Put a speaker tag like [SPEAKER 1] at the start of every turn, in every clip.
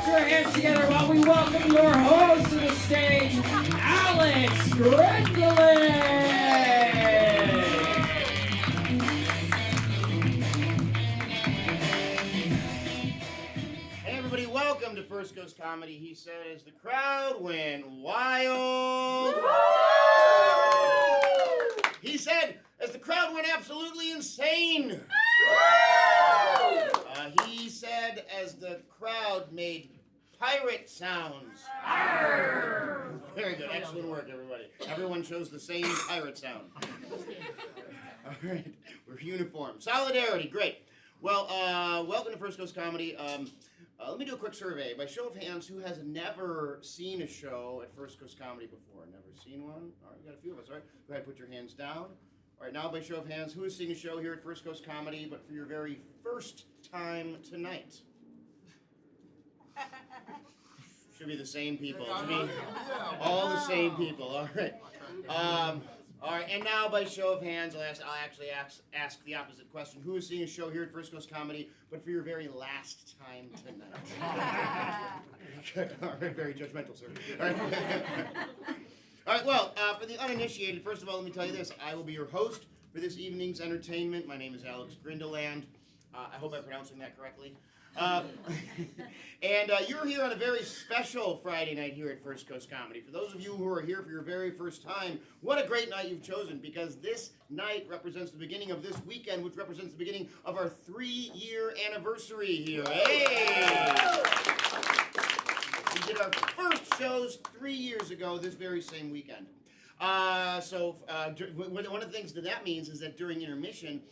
[SPEAKER 1] Put your hands together while we welcome your host to the stage, Alex Grindeland.
[SPEAKER 2] Hey everybody, welcome to First Coast Comedy. He said as the crowd went wild. He said as the crowd went absolutely insane. He said as the crowd made pirate sounds. Very good, excellent work everybody. Everyone chose the same pirate sound. All right, we're uniform. Solidarity, great. Well, welcome to First Coast Comedy. Let me do a quick survey. By show of hands, who has never seen a show at First Coast Comedy before? Never seen one? All right, we got a few of us, all right? Go ahead, put your hands down. All right, now by show of hands, who has seen a show here at First Coast Comedy, but for your very first time tonight? Should be the same people. Should be all the same people, all right. All right, and now by show of hands, I'll actually ask the opposite question. Who is seeing a show here at First Coast Comedy, but for your very last time tonight? Good. All right, very judgmental, sir. All right, all right, well, for the uninitiated, first of all, let me tell you this. I will be your host for this evening's entertainment. My name is Alex Grindeland. I hope I'm pronouncing that correctly. And you're here on a very special Friday night here at First Coast Comedy. For those of you who are here for your very first time, what a great night you've chosen, because this night represents the beginning of this weekend, which represents the beginning of our 3-year anniversary here. Hey! We did our first shows 3 years ago this very same weekend. One of the things that means is that during intermission,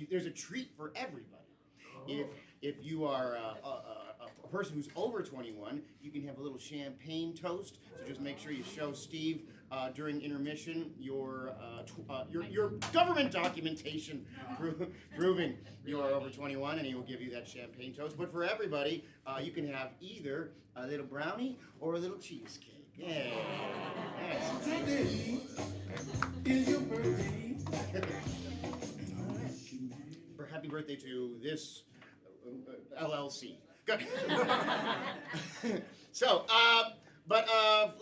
[SPEAKER 2] there's a treat for everybody. If you are a person who's over 21, you can have a little champagne toast. So just make sure you show Steve during intermission your government documentation proving you are over 21, and he will give you that champagne toast. But for everybody, you can have either a little brownie or a little cheesecake. Yeah. Yes.
[SPEAKER 3] Today is your birthday.
[SPEAKER 2] Happy birthday to this LLC. Good. So, let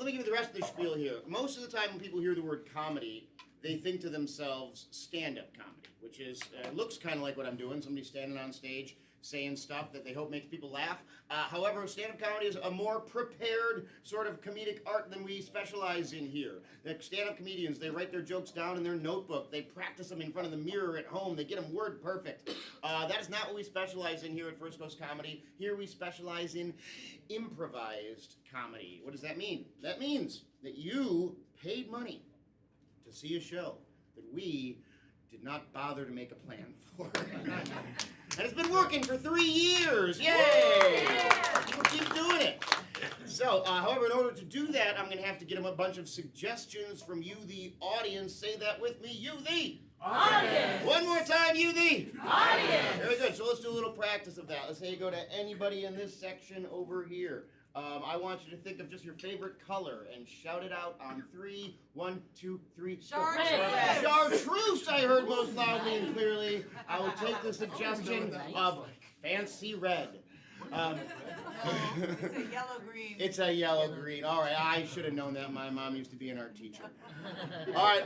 [SPEAKER 2] me give you the rest of the spiel here. Most of the time when people hear the word comedy, they think to themselves stand-up comedy, which is looks kind of like what I'm doing. Somebody standing on stage saying stuff that they hope makes people laugh. However, stand-up comedy is a more prepared sort of comedic art than we specialize in here. The stand-up comedians, they write their jokes down in their notebook. They practice them in front of the mirror at home. They get them word perfect. That is not what we specialize in here at First Coast Comedy. Here we specialize in improvised comedy. What does that mean? That means that you paid money to see a show that we did not bother to make a plan for. And it's been working for 3 years. Yay! We'll keep doing it. So, however, in order to do that, I'm going to have to get them a bunch of suggestions from you, the audience. Say that with me. You, the
[SPEAKER 4] audience.
[SPEAKER 2] One more time. You, the
[SPEAKER 4] audience.
[SPEAKER 2] Very good. So let's do a little practice of that. Let's say you go to anybody in this section over here. I want you to think of just your favorite color and shout it out on 3. 1, 2, 3.
[SPEAKER 4] Chartreuse.
[SPEAKER 2] Chartreuse, I heard most loudly and clearly. I will take the suggestion of fancy red.
[SPEAKER 4] It's a yellow-green.
[SPEAKER 2] It's a yellow-green. All right, I should have known that. My mom used to be an art teacher. All right,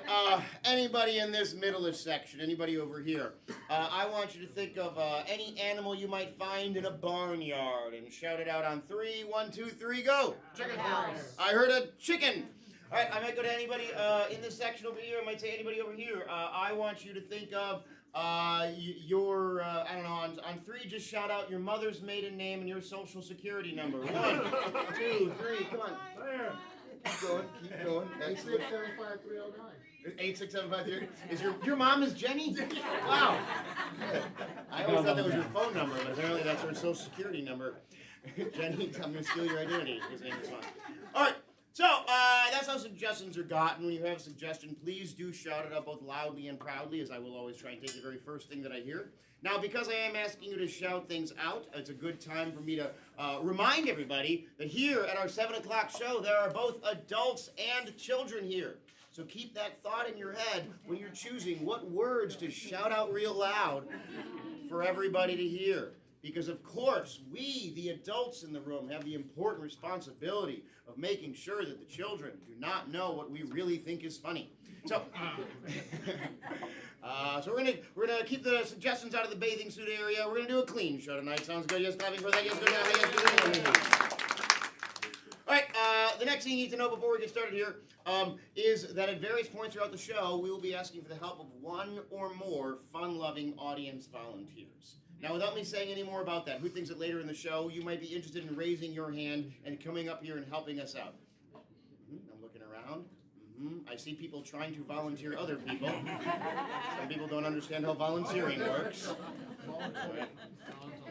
[SPEAKER 2] anybody in this middle-ish section, anybody over here, I want you to think of any animal you might find in a barnyard and shout it out on 3. 1, 2, 3, go.
[SPEAKER 4] Chicken house.
[SPEAKER 2] I heard a chicken. All right, I might go to anybody in this section over here. I might say anybody over here. I want you to think of I don't know, on 3, just shout out your mother's maiden name and your social security number. 1, 2, 3, come on. Keep going.
[SPEAKER 3] 8675309.
[SPEAKER 2] 86753. Is your mom is Jenny? Wow. I always thought that was your phone number, but apparently that's her social security number. Jenny, I'm going to steal your identity. His name is Mom. All right. So, that's how suggestions are gotten. When you have a suggestion, please do shout it out both loudly and proudly, as I will always try and take the very first thing that I hear. Now, because I am asking you to shout things out, it's a good time for me to remind everybody that here at our 7 o'clock show, there are both adults and children here. So keep that thought in your head when you're choosing what words to shout out real loud for everybody to hear. Because, of course, we, the adults in the room, have the important responsibility of making sure that the children do not know what we really think is funny. So, so we're gonna keep the suggestions out of the bathing suit area. We're gonna do a clean show tonight. Sounds good? Yes, clapping for that. Yes, good. Yes, good. All right. The next thing you need to know before we get started here is that at various points throughout the show, we will be asking for the help of one or more fun-loving audience volunteers. Now, without me saying any more about that, who thinks that later in the show you might be interested in raising your hand and coming up here and helping us out? I'm looking around. I see people trying to volunteer other people. Some people don't understand how volunteering works.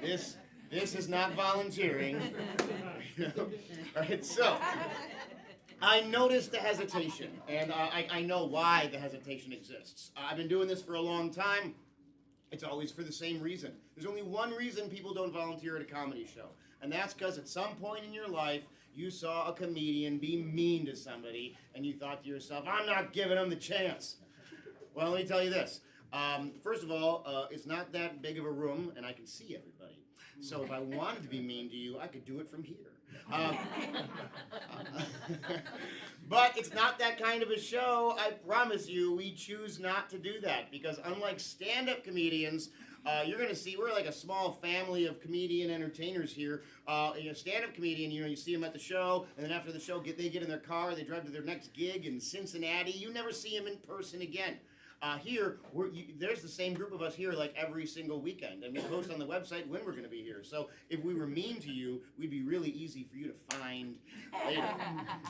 [SPEAKER 2] This is not volunteering. All right, so I noticed the hesitation, and I know why the hesitation exists. I've been doing this for a long time. It's always for the same reason. There's only one reason people don't volunteer at a comedy show, and that's because at some point in your life, you saw a comedian be mean to somebody, and you thought to yourself, I'm not giving him the chance. Well, let me tell you this. First of all, it's not that big of a room, and I can see everybody. So if I wanted to be mean to you, I could do it from here. But it's not that kind of a show. I promise you, we choose not to do that, because unlike stand-up comedians, you're going to see, we're like a small family of comedian entertainers here. Stand-up comedian, you see them at the show, and then after the show, they get in their car, they drive to their next gig in Cincinnati. You never see them in person again. Here, there's the same group of us here like every single weekend, and we post on the website when we're going to be here. So if we were mean to you, we'd be really easy for you to find later.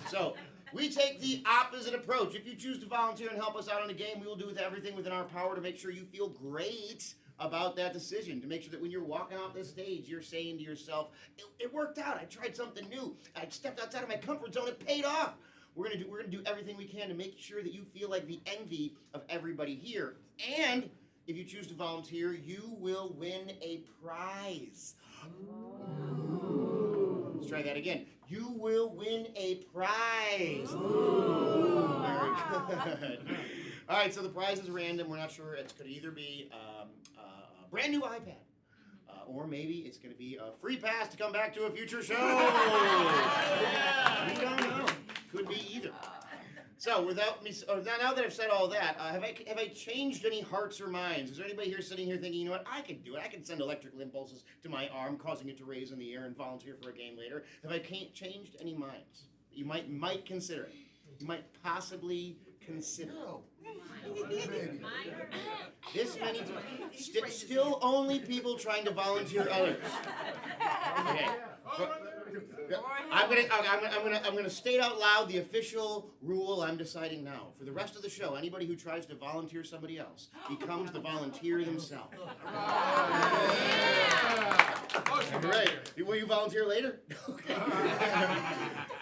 [SPEAKER 2] So we take the opposite approach. If you choose to volunteer and help us out on a game, we will do everything within our power to make sure you feel great about that decision, to make sure that when you're walking off this stage, you're saying to yourself, it worked out. I tried something new. I stepped outside of my comfort zone. It paid off. We're gonna do everything we can to make sure that you feel like the envy of everybody here. And if you choose to volunteer, you will win a prize. Let's try that again. You will win a prize. Very good. All right, so the prize is random. We're not sure. It could either be a brand new iPad, or maybe it's going to be a free pass to come back to a future show. We don't know. Could be either. So, now that I've said all that, have I changed any hearts or minds? Is there anybody here sitting here thinking, you know what, I can do it. I can send electrical impulses to my arm, causing it to raise in the air and volunteer for a game later. Have I changed any minds? You might consider it. You might possibly consider it. This many times. Still only people trying to volunteer others. Okay. I'm gonna state out loud the official rule I'm deciding now. For the rest of the show, anybody who tries to volunteer somebody else becomes the volunteer themselves. All right. Will you volunteer later? Okay.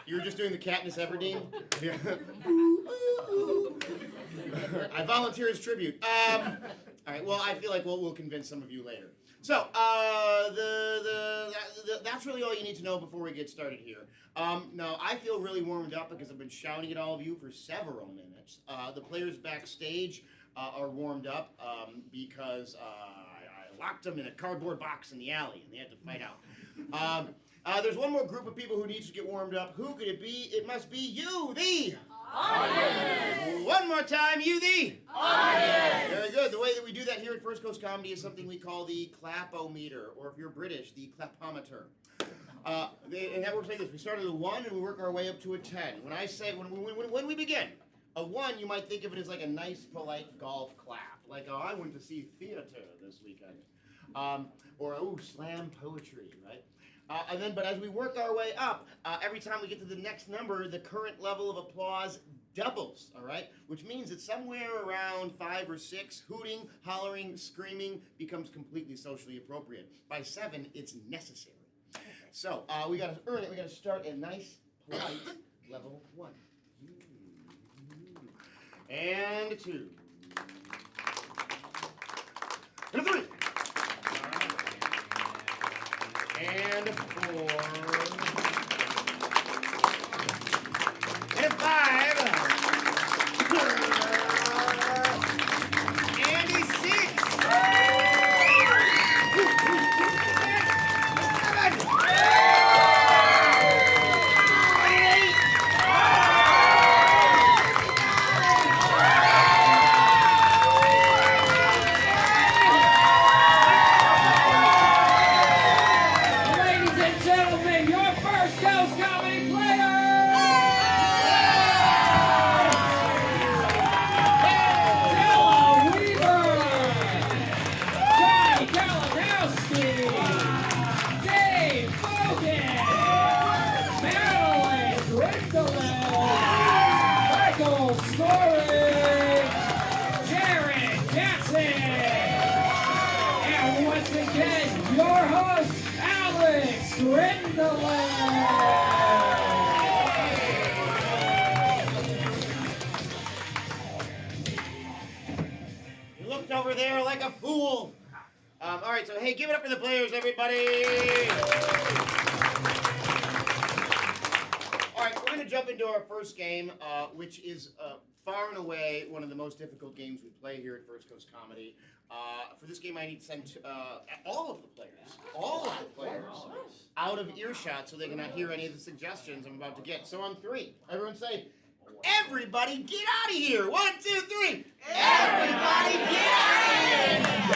[SPEAKER 2] You were just doing the Katniss Everdeen? Yeah. I volunteer as tribute. All right. Well, I feel like we'll convince some of you later. So, that's really all you need to know before we get started here. Now, I feel really warmed up because I've been shouting at all of you for several minutes. The players backstage are warmed up because I locked them in a cardboard box in the alley, and they had to fight out. There's one more group of people who needs to get warmed up. Who could it be? It must be you, the audience. One more time, you, the audience. Very good. The way that we do that here at First Coast Comedy is something we call the clapometer, or if you're British, the clapometer. And that works like this. We start at a 1 and we work our way up to a 10. When I say, when we begin, a 1, you might think of it as like a nice, polite golf clap. Like, oh, I went to see theater this weekend. Or, oh, slam poetry, right? But as we work our way up, every time we get to the next number, the current level of applause doubles, all right? Which means that somewhere around 5 or 6, hooting, hollering, screaming becomes completely socially appropriate. By 7, it's necessary. So we got to earn it. We got to start at nice, polite level 1. And 2. And 3. And 4. And 5. And 6.
[SPEAKER 1] Gwendolyn. Michael scoring. Jared Jackson. And once again, your host, Alex Gwendolyn.
[SPEAKER 2] You looked over there like a fool. All right, so hey, give it up for the players, everybody. All right, we're going to jump into our first game, which is far and away one of the most difficult games we play here at First Coast Comedy. For this game, I need to send all of the players, out of earshot so they cannot hear any of the suggestions I'm about to get. So on three, everyone say, everybody get out of here. 1, 2, 3. Everybody get out of here.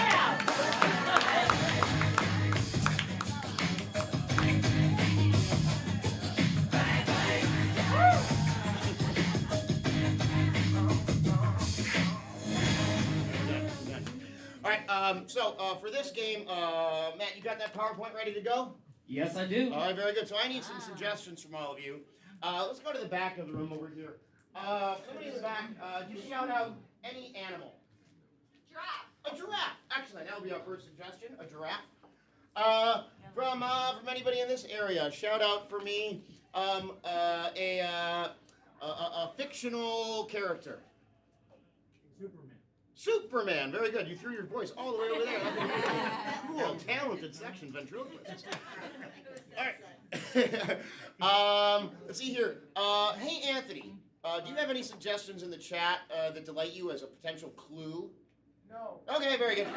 [SPEAKER 2] All right, so for this game, Matt, you got that PowerPoint ready to go?
[SPEAKER 1] Yes, I do.
[SPEAKER 2] All right, very good. So I need some suggestions from all of you. Let's go to the back of the room over here. Somebody in the back, just shout out any animal.
[SPEAKER 4] Giraffe.
[SPEAKER 2] A giraffe. Excellent. That'll be our first suggestion. A giraffe. From anybody in this area, shout out for me a fictional character. Superman, very good. You threw your voice all the way over there. Cool, talented section, ventriloquist. All right. Let's see here. Hey, Anthony, do you have any suggestions in the chat that delight you as a potential clue?
[SPEAKER 3] No.
[SPEAKER 2] Okay, very good. All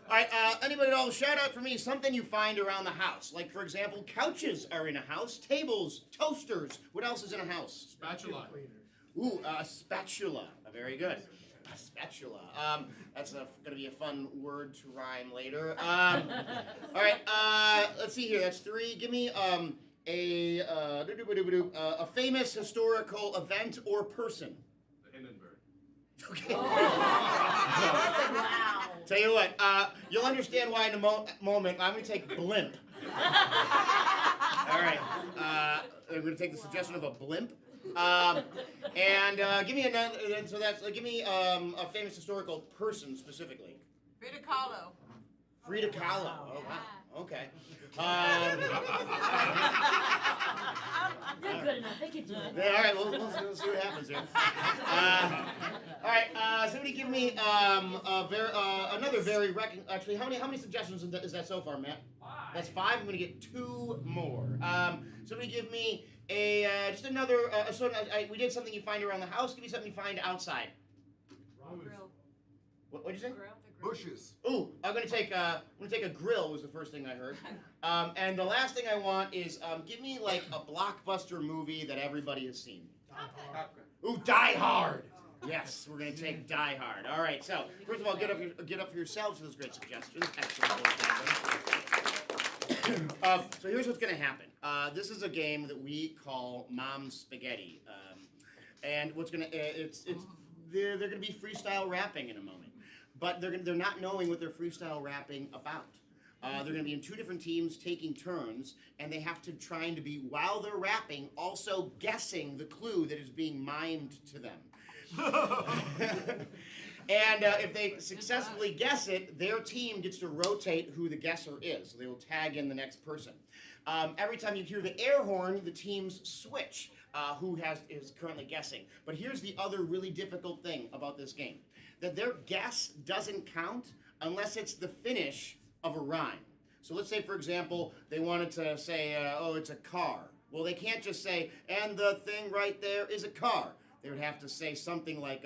[SPEAKER 2] right, anybody at all, shout out for me something you find around the house. Like, for example, couches are in a house, tables, toasters. What else is in a house?
[SPEAKER 3] Spatula.
[SPEAKER 2] Ooh, a spatula. Very good. A spatula. That's going to be a fun word to rhyme later. All right, let's see here. That's 3. Give me a famous historical event or person.
[SPEAKER 3] The Hindenburg.
[SPEAKER 2] Okay.
[SPEAKER 4] Wow.
[SPEAKER 2] Tell you what, you'll understand why in a moment. I'm going to take blimp. All right. I'm going to take the suggestion of a blimp. And give me another. So that's give me a famous historical person specifically.
[SPEAKER 4] Frida Kahlo.
[SPEAKER 2] Frida Kahlo. Oh wow. Okay.
[SPEAKER 5] I'm good enough. They can do it.
[SPEAKER 2] Yeah, all right. We'll see what happens here. All right. Somebody give me another very actually. How many suggestions is that so far, Matt?
[SPEAKER 1] 5.
[SPEAKER 2] That's 5. I'm gonna get 2 more. Somebody give me just another. We did something you find around the house. Give me something you find outside.
[SPEAKER 4] Grill.
[SPEAKER 2] What'd you say?
[SPEAKER 4] Grill.
[SPEAKER 3] Bushes.
[SPEAKER 2] Ooh, I'm gonna take a grill. Was the first thing I heard. And the last thing I want is give me like a blockbuster movie that everybody has seen. Ooh, Die Hard. Yes, we're gonna take Die Hard. All right. So first of all, get up for yourselves for those great suggestions. Excellent. So here's what's gonna happen. This is a game that we call Mom's Spaghetti, and what's gonna they're gonna be freestyle rapping in a moment, but they're not knowing what they're freestyle rapping about. They're going to be in 2 different teams taking turns, and they have to try to be, while they're rapping, also guessing the clue that is being mimed to them. And if they successfully guess it, their team gets to rotate who the guesser is. So they will tag in the next person. Every time you hear the air horn, the teams switch who is currently guessing. But here's the other really difficult thing about this game. That their guess doesn't count unless it's the finish of a rhyme. So let's say, for example, they wanted to say, oh, it's a car. Well, they can't just say, and the thing right there is a car. They would have to say something like,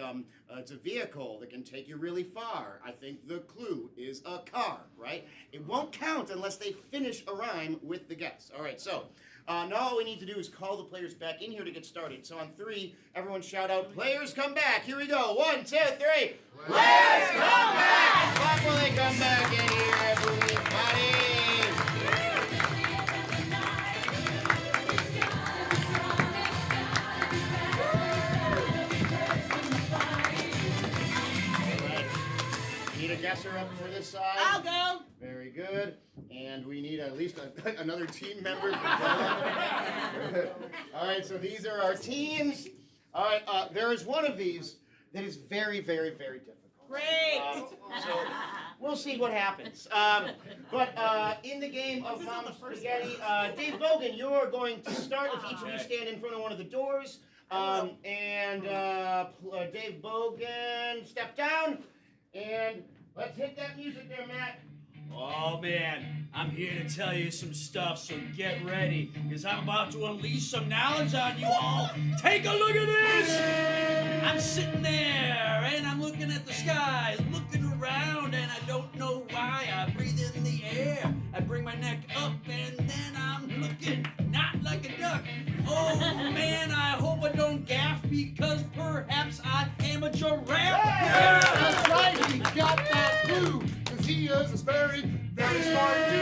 [SPEAKER 2] it's a vehicle that can take you really far. I think the clue is a car, right? It won't count unless they finish a rhyme with the guess. All right, so now all we need to do is call the players back in here to get started. So on 3, everyone shout out, players come back. Here we go. 1, 2, 3. Players come back! Clap when they come back in here, everybody. Need a guesser up for this side?
[SPEAKER 4] I'll go.
[SPEAKER 2] Very good. And and we need at least another team member. All right, so these are our teams. All right, there is one of these that is very, very, very difficult.
[SPEAKER 4] Great.
[SPEAKER 2] So we'll see what happens. But in the game of Mom Spaghetti, Dave Bogan, you're going to start if each of you stand in front of one of the doors. Dave Bogan, step down, and let's hit that music there, Matt.
[SPEAKER 1] Oh man, I'm here to tell you some stuff, so get ready, because I'm about to unleash some knowledge on you all. Take a look at this! I'm sitting there, and I'm looking at the sky, looking around, and I don't know why. I breathe in the air, I bring my neck up, and then I'm looking not like a duck. Oh man, I hope I don't gaff, because perhaps I am a giraffe.
[SPEAKER 3] That's right, he got that too, because he is a very, very smart dude.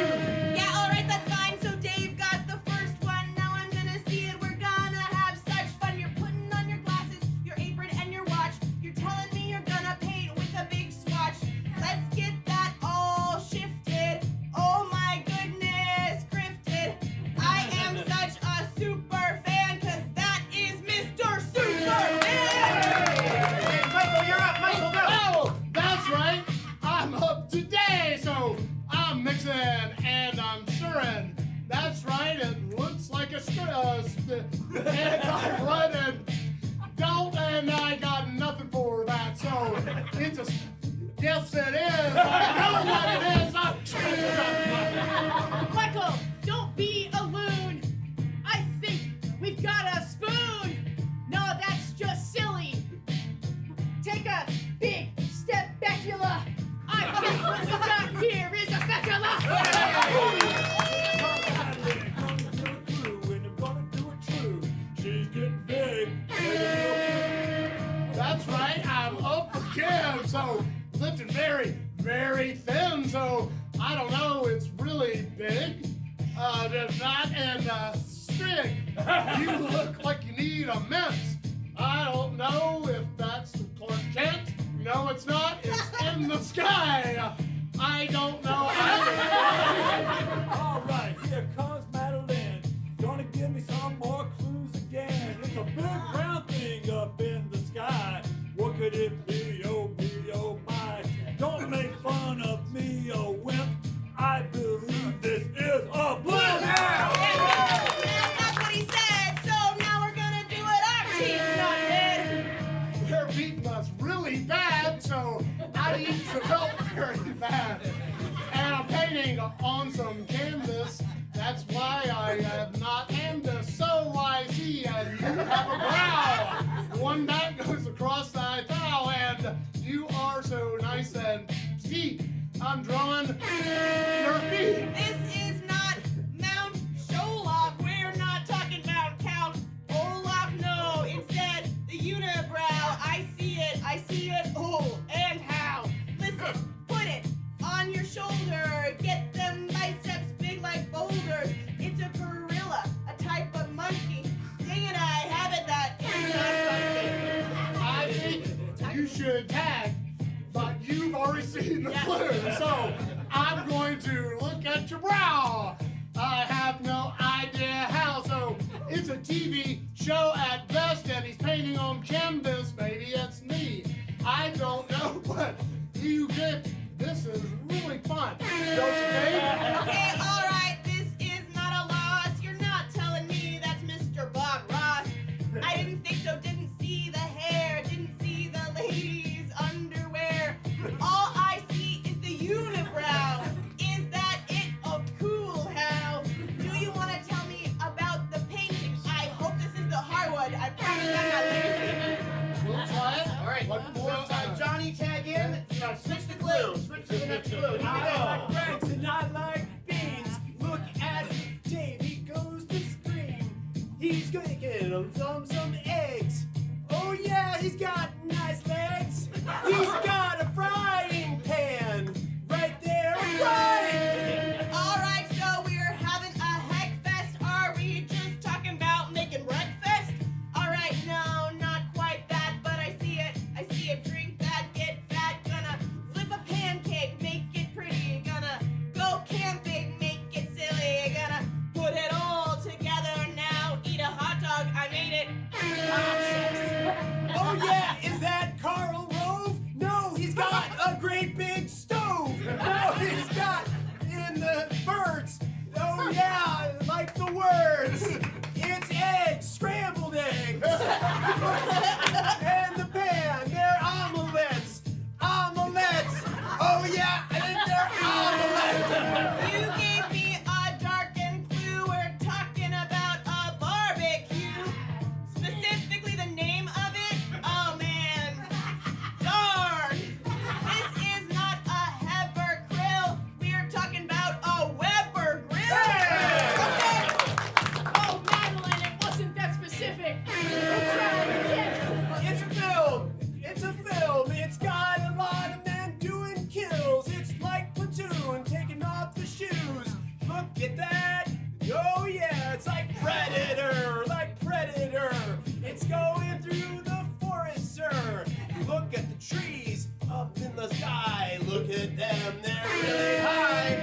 [SPEAKER 4] Yeah, all right, that's fine. So Dave got the first one. Now I'm gonna see it. We're gonna have such fun. You're putting on your glasses, your apron, and your watch. You're telling me you're gonna paint with a big swatch. Let's get that all shifted. Oh my goodness, grifted. I am such a super fan, cause that is Mr. Superman!
[SPEAKER 2] Hey, Michael, you're up. Michael, go.
[SPEAKER 3] Oh, that's right. I'm up today, so I'm mixing and I'm stirring. That's right, it looks like a and I'm running. Don't, and I got nothing for that, so it's a, yes it is. I know what it is.
[SPEAKER 5] Michael, don't be a loon. I think we've got a spoon. No, that's just silly. Take a big step bacula. I think what we got here is a spatula.
[SPEAKER 3] That's right, I'm up again, so lifting very, very thin, so I don't know, it's really big. That and stick. You look like you need a mince. I don't know if that's the Clark Kent. No, it's not. It's in the sky. I don't know either.
[SPEAKER 6] All right, here comes Madeline. Gonna give me some more clues again. It's a big round thing up in the sky. What could it be? Oh me, oh my. Don't make fun of me, oh wimp. I believe this is a blimp.
[SPEAKER 4] That's what he said. So now we're gonna do it. Our team's not dead.
[SPEAKER 3] They're beating us really bad, so I need some help very bad. And I'm painting on some canvas. That's why I have not canvas. So I see and you have a brow. One that goes across thy thigh, and you are so nice and petite. I'm drawing your feet.
[SPEAKER 4] This is not Mount Sholoff. We're not talking about Count Olaf. No, instead the unibrow. I see it. Oh, and how? Listen, put it on your shoulder. Get them biceps big like boulders. It's a gorilla, a type of monkey. Dang it, I have it. That is not funny.
[SPEAKER 3] I think you should tag, but you've already seen the clue, so I'm going to look at your brow. I have no idea how, so it's a TV show at best, and he's painting on canvas. Maybe it's me. I don't know, but you get this is really fun, don't you think?
[SPEAKER 4] Okay, all right. This is not a loss. You're not telling me that's Mr. Bob Ross. I didn't think so. Didn't see the hair. Didn't see the ladies' underwear. All I see is the unibrow. Is that it? Oh, cool. How? Do you want to tell me about the painting? I hope this is the hardwood. I promise I'm not lazy.
[SPEAKER 3] We'll try it.
[SPEAKER 2] All right,
[SPEAKER 3] One more
[SPEAKER 2] so
[SPEAKER 3] time.
[SPEAKER 2] Johnny, tag in. Switch the clue. Switch to the next clue. Here we
[SPEAKER 6] I
[SPEAKER 2] go.
[SPEAKER 6] like Franks and I like beans. Look at Dave, he goes to scream. He's gonna get some eggs. Oh yeah, he's got nice legs. He's got a frying pan right there, a frying pan.
[SPEAKER 4] All right, so we're having a heck fest. Are we just talking about making breakfast? All right, no, not quite that, but I see it. Drink that, get fat. Gonna flip a pancake, make it pretty. Gonna go camping, make
[SPEAKER 6] Oh yeah, is that Carl Rove? No, he's got a great big stove. No, he's got in the birds. Oh yeah, like the words. It's eggs, scrambled eggs. And the pan, they're omelets. Omelets. Oh yeah, and they're omelets.
[SPEAKER 4] You gave me a darkened clue. We're talking about a barbecue. Specifically the name of it. Oh man. Darn. This is not a Heber grill. We're talking about a Weber grill. Okay.
[SPEAKER 5] Oh, Madeline, it wasn't that specific. We'll try again.
[SPEAKER 6] It's a film. It's a film. It's got a lot of men doing kills. It's like Platoon taking off the shoes. Look at that. Oh yeah, it's like Predator, like Predator. It's going through the forest, sir. Look at the trees up in the sky. Look at them, they're really high.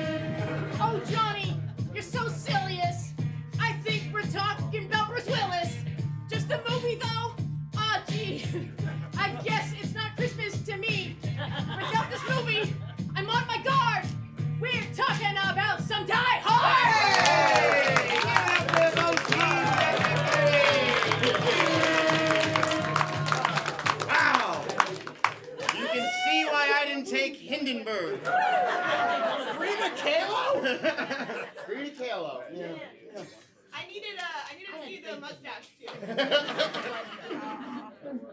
[SPEAKER 5] Oh, Johnny, you're so serious. I think we're talking about Bruce Willis. Just the movie, though? Ah, gee. I guess it's not Christmas to me. Without this movie, I'm on my guard. We're talking about some Die Hard.
[SPEAKER 2] Wow! You can see why I didn't take Hindenburg.
[SPEAKER 3] Frida Kahlo?
[SPEAKER 2] Frida Kahlo. Yeah.
[SPEAKER 4] I needed to see the mustache too.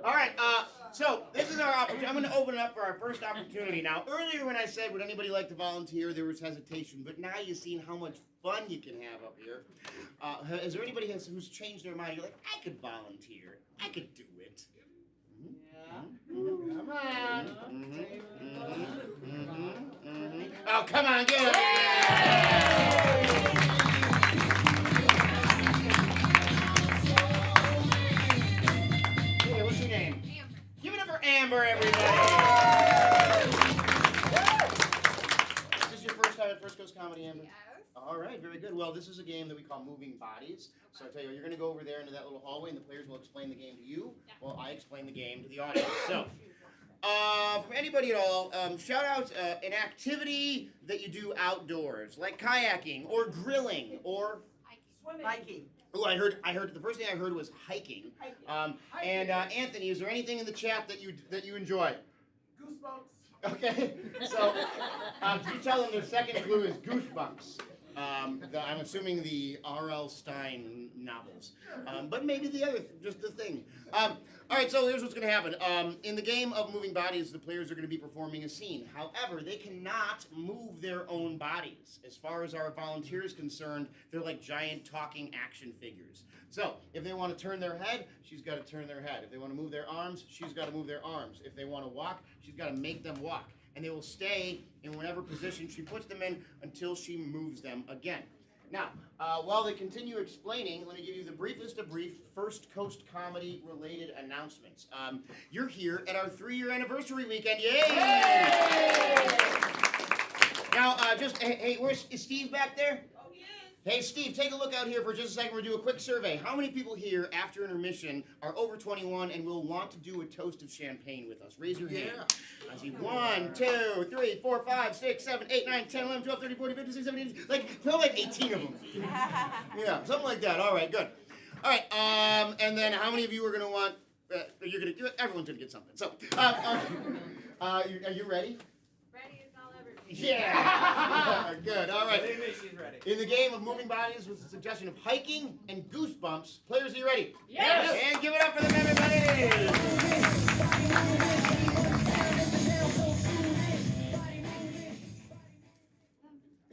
[SPEAKER 2] All right, so this is our opportunity. I'm going to open it up for our first opportunity. Now, earlier when I said, would anybody like to volunteer, there was hesitation, but now you've seen how much fun you can have up here. Is there anybody who's changed their mind? You're like, I could volunteer. I could do it.
[SPEAKER 3] Come on.
[SPEAKER 2] Oh, come on, get up. Hey, what's your name? Amber. Give it up for Amber, everybody. Is this your first time at First Coast Comedy, Amber?
[SPEAKER 4] Yes.
[SPEAKER 2] All right, very good. Well, this is a game that we call Moving Bodies. So I tell you what, you're going to go over there into that little hallway, and the players will explain the game to you, while I explain the game to the audience. So, from anybody at all, shout out an activity that you do outdoors, like kayaking or grilling or
[SPEAKER 4] Hiking.
[SPEAKER 2] oh, I heard. The first thing I heard was hiking. And Anthony, is there anything in the chat that you enjoy?
[SPEAKER 3] Goosebumps.
[SPEAKER 2] Okay, so you tell them their second clue is Goosebumps. I'm assuming the R.L. Stein novels, but maybe the other, just the thing. All right, so here's what's going to happen. In the game of Moving Bodies, the players are going to be performing a scene. However, they cannot move their own bodies. As far as our volunteer is concerned, they're like giant talking action figures. So if they want to turn their head, she's got to turn their head. If they want to move their arms, she's got to move their arms. If they want to walk, she's got to make them walk. And they will stay in whatever position she puts them in until she moves them again. Now, while they continue explaining, let me give you the briefest of brief First Coast Comedy related announcements. You're here at our 3-year anniversary weekend. Yay! Now, hey, is Steve back there?
[SPEAKER 4] Oh yes.
[SPEAKER 2] Hey, Steve, take a look out here for just a second. We're going to do a quick survey. How many people here, after intermission, are over 21 and will want to do a toast of champagne with us? Raise your hand. I see 1, 2, 3, 4, 5, 6, 7, 8, 9, 10, 11, 12, 13, 14, 15, 16, 17, 18, probably like 18 of them. Yeah, something like that. All right, good. All right, and then how many of you are going to want, you're going to do it? Everyone's going to get something. So, are you ready?
[SPEAKER 4] Ready as I'll ever be.
[SPEAKER 2] Yeah! Good, all right.
[SPEAKER 6] She's ready.
[SPEAKER 2] In the game of Moving Bodies with the suggestion of hiking and goosebumps, players, are you ready?
[SPEAKER 5] Yes.
[SPEAKER 2] And give it up for them, everybody!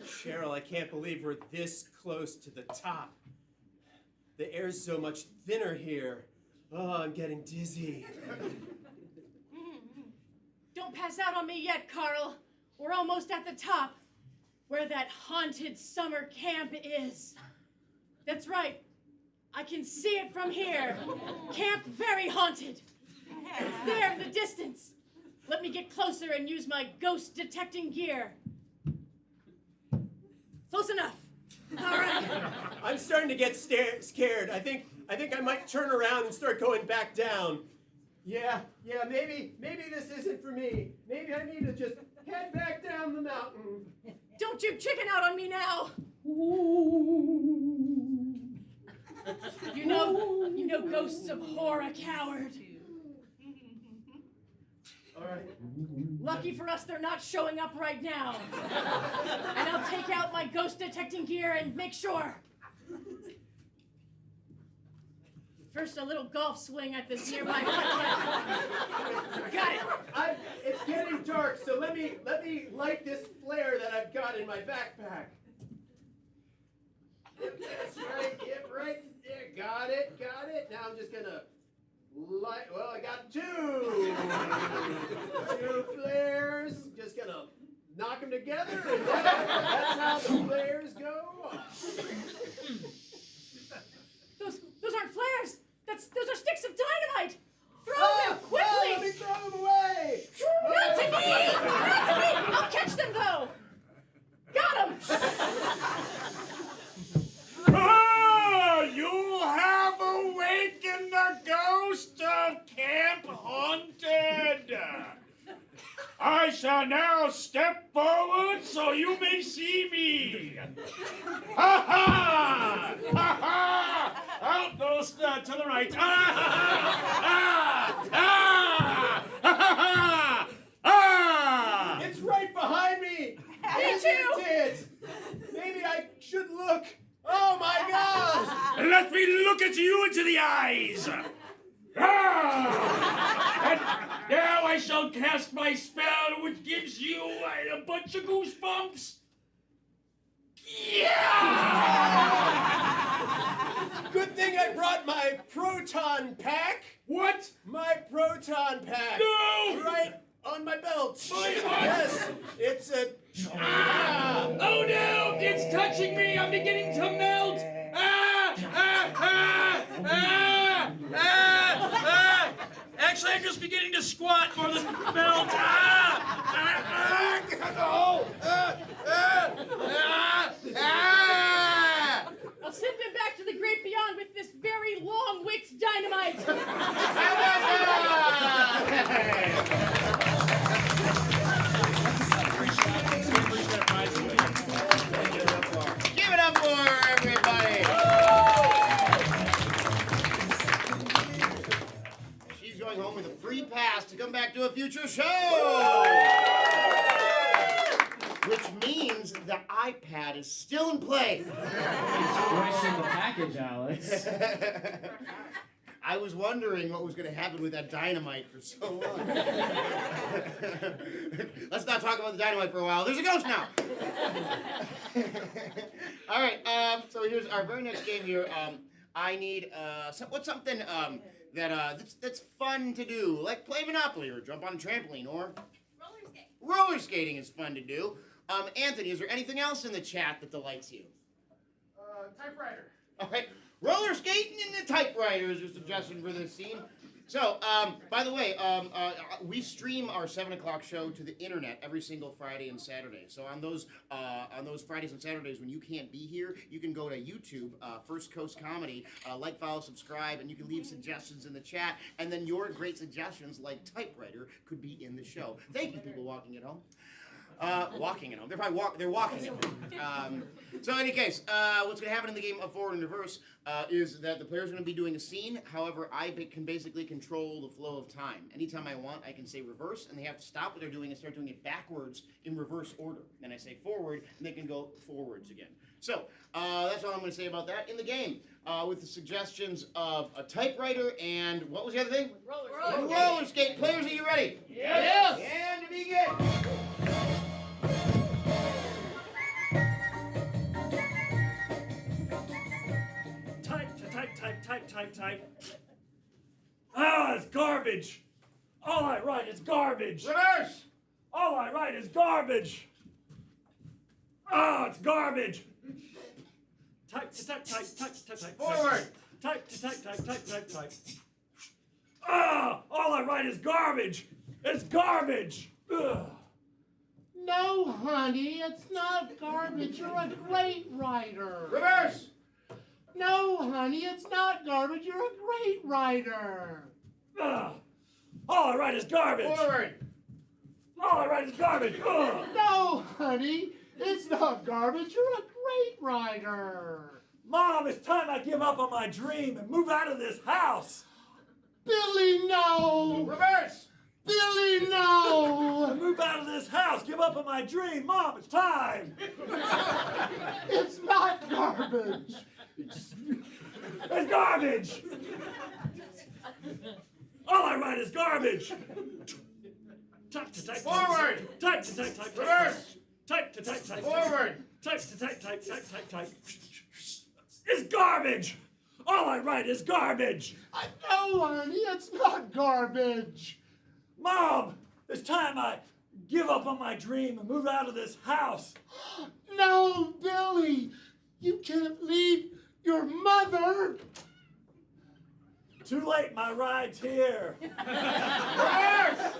[SPEAKER 6] Cheryl, I can't believe we're this close to the top. The air's so much thinner here. Oh, I'm getting dizzy.
[SPEAKER 5] Don't pass out on me yet, Carl. We're almost at the top, where that haunted summer camp is. That's right. I can see it from here. Camp very haunted. It's there in the distance. Let me get closer and use my ghost detecting gear. Close enough. All right.
[SPEAKER 6] I'm starting to get scared. I think
[SPEAKER 7] I think I might turn around and start going back down. Yeah, maybe this isn't for me. Maybe I need to just head back down the mountain.
[SPEAKER 5] Don't you chicken out on me now. You know ghosts abhor a coward.
[SPEAKER 7] All right.
[SPEAKER 5] Lucky for us, they're not showing up right now. And I'll take out my ghost detecting gear and make sure. First, a little golf swing at this nearby footprint. Got it.
[SPEAKER 7] It's getting dark, so let me light this flare that I've got in my backpack. That's right. Yep, right there. Got it. Now I'm just gonna light. Well, I got two flares. Just gonna knock them together, and that's how the flares go off.
[SPEAKER 5] Those aren't flares. Those are sticks of dynamite. Throw them
[SPEAKER 7] No,
[SPEAKER 5] quickly.
[SPEAKER 7] let me throw them away.
[SPEAKER 5] Not to me. I'll catch them though. Got them.
[SPEAKER 1] Oh, you have awakened the ghost of Camp Haunted. I shall now step forward so you may see me. Ha ha! Ha ha! Out goes to the right. Ah! Ah! Ah! Ah!
[SPEAKER 7] It's right behind me.
[SPEAKER 5] Me too.
[SPEAKER 7] It. Maybe I should look. Oh my God!
[SPEAKER 1] Let me look at you into the eyes. Ah! And now I shall cast my spell, which gives you a bunch of goosebumps. Yeah!
[SPEAKER 7] Good thing I brought my proton pack.
[SPEAKER 1] What?
[SPEAKER 7] My proton pack.
[SPEAKER 1] No!
[SPEAKER 7] Right on my belt.
[SPEAKER 1] My what?
[SPEAKER 7] Yes, it's a.
[SPEAKER 1] Ah! Oh no! It's touching me! I'm beginning to melt! Ah! Ah! Ah! Ah! Ah! Ah! Actually, I'm just beginning to squat more than melt. Ah! Ah! Ah! Oh! Ah! Ah! Ah! Ah!
[SPEAKER 5] I'll send them back to the great beyond with this very long-wicked dynamite.
[SPEAKER 2] Give it up for everybody. She's going home with a free pass to come back to a future show. Which means the iPad is still in play.
[SPEAKER 8] Squishing the package, Alex.
[SPEAKER 2] I was wondering what was going to happen with that dynamite for so long. Let's not talk about the dynamite for a while. There's a ghost now. All right. So here's our very next game here. I need something that's fun to do, like play Monopoly or jump on a trampoline or
[SPEAKER 4] Roller skate.
[SPEAKER 2] roller skating is fun to do. Anthony, is there anything else in the chat that delights you?
[SPEAKER 3] Typewriter.
[SPEAKER 2] All right. Roller skating and the typewriter is your suggestion for this scene. So, by the way, we stream our 7 o'clock show to the internet every single Friday and Saturday. So on those Fridays and Saturdays when you can't be here, you can go to YouTube, First Coast Comedy, like, follow, subscribe, and you can leave suggestions in the chat. And then your great suggestions, like typewriter, could be in the show. Thank you, people walking at home. Walking at home. They're walking at home. So in any case, what's going to happen in the game of forward and reverse is that the player's going to be doing a scene. However, I can basically control the flow of time. Anytime I want, I can say reverse, and they have to stop what they're doing and start doing it backwards in reverse order. Then I say forward, and they can go forwards again. So that's all I'm going to say about that in the game. With the suggestions of a typewriter and what was the other thing? Roller skate. Players, are you ready?
[SPEAKER 3] Yes.
[SPEAKER 2] And to begin.
[SPEAKER 6] Type. Ah, it's garbage. All I write is garbage.
[SPEAKER 2] Reverse.
[SPEAKER 6] All I write is garbage. Ah, it's garbage. Type.
[SPEAKER 2] Forward.
[SPEAKER 6] Type. Ah, all I write is garbage. It's garbage. Ugh.
[SPEAKER 3] No, honey, it's not garbage. You're a great writer.
[SPEAKER 2] Reverse.
[SPEAKER 3] No, honey, it's not garbage. You're a great writer.
[SPEAKER 6] Ugh. All I write is garbage.
[SPEAKER 2] Forward.
[SPEAKER 6] All I write is garbage. Ugh.
[SPEAKER 3] No, honey, it's not garbage. You're a great writer.
[SPEAKER 6] Mom, it's time I give up on my dream and move out of this house.
[SPEAKER 3] Billy, no.
[SPEAKER 2] Reverse.
[SPEAKER 3] Billy, no.
[SPEAKER 6] Move out of this house. Give up on my dream. Mom, it's time.
[SPEAKER 3] It's not garbage.
[SPEAKER 6] It's garbage. All I write is garbage. Type to type.
[SPEAKER 2] Forward.
[SPEAKER 6] Type to type. Type.
[SPEAKER 2] Reverse.
[SPEAKER 6] Type to type. Type.
[SPEAKER 2] Forward.
[SPEAKER 6] Type to type. Type. Type. Type. Type. It's garbage. All I write is garbage.
[SPEAKER 3] No, honey, it's not garbage.
[SPEAKER 6] Mom, it's time I give up on my dream and move out of this house.
[SPEAKER 3] No, Billy, you can't leave your mother.
[SPEAKER 6] Too late, my ride's here.
[SPEAKER 2] Reverse.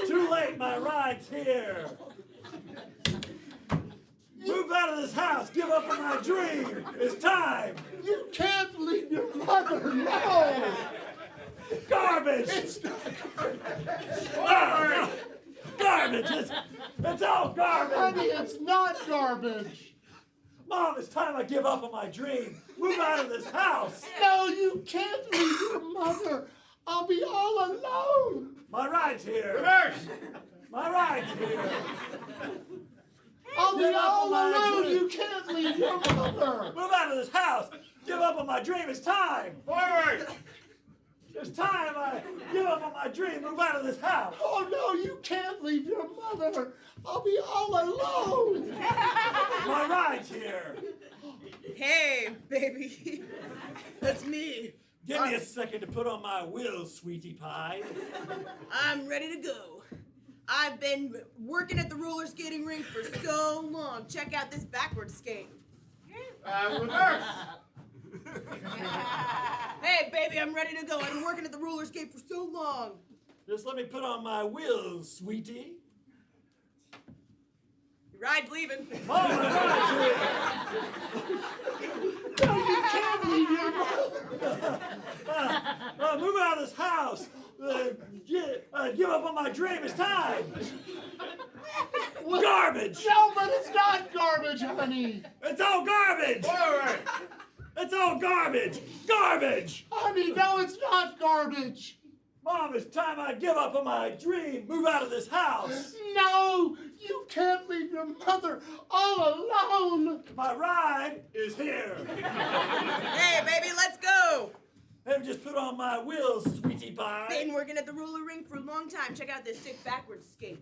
[SPEAKER 6] Too late, my ride's here. Move out of this house, give up on my dream. It's time.
[SPEAKER 3] You can't leave your mother. No.
[SPEAKER 6] Garbage.
[SPEAKER 3] It's not
[SPEAKER 6] Ah, garbage. It's all garbage.
[SPEAKER 3] honey, it's not garbage.
[SPEAKER 6] Mom, it's time I give up on my dream. Move out of this house.
[SPEAKER 3] No, you can't leave your mother. I'll be all alone.
[SPEAKER 6] My ride's here.
[SPEAKER 2] Reverse.
[SPEAKER 6] My ride's here.
[SPEAKER 3] I'll be
[SPEAKER 6] Give up
[SPEAKER 3] all
[SPEAKER 6] on my
[SPEAKER 3] alone.
[SPEAKER 6] dream.
[SPEAKER 3] You can't leave your mother.
[SPEAKER 6] Move out of this house. Give up on my dream. It's time.
[SPEAKER 2] Forward.
[SPEAKER 6] It's time I give up on my dream. Move out of this house.
[SPEAKER 3] Oh, no, you can't leave your mother. I'll be all alone.
[SPEAKER 6] My ride's here.
[SPEAKER 4] Hey, baby. That's me.
[SPEAKER 6] Give me a second to put on my wheels, sweetie pie.
[SPEAKER 4] I'm ready to go. I've been working at the roller skating rink for so long. Check out this backward skate.
[SPEAKER 2] Reverse.
[SPEAKER 4] Hey, baby, I'm ready to go. I've been working at the roller skate for so long.
[SPEAKER 6] Just let me put on my wheels, sweetie.
[SPEAKER 4] Your ride's leaving.
[SPEAKER 6] Oh, my ride's here.
[SPEAKER 3] No, you can't leave your mother.
[SPEAKER 6] Move out of this house. Give up on my dream. It's time. Garbage.
[SPEAKER 3] No, but it's not garbage, honey.
[SPEAKER 6] It's all garbage.
[SPEAKER 2] Forward.
[SPEAKER 6] It's all garbage. Garbage.
[SPEAKER 3] Honey, no, it's not garbage.
[SPEAKER 6] Mom, it's time I give up on my dream. Move out of this house.
[SPEAKER 3] No, you can't leave your mother all alone.
[SPEAKER 6] My ride is here.
[SPEAKER 4] Hey, baby, let's go.
[SPEAKER 6] Have just put on my wheels, sweetie pie.
[SPEAKER 4] Been working at the roller rink for a long time. Check out this sick backward skate.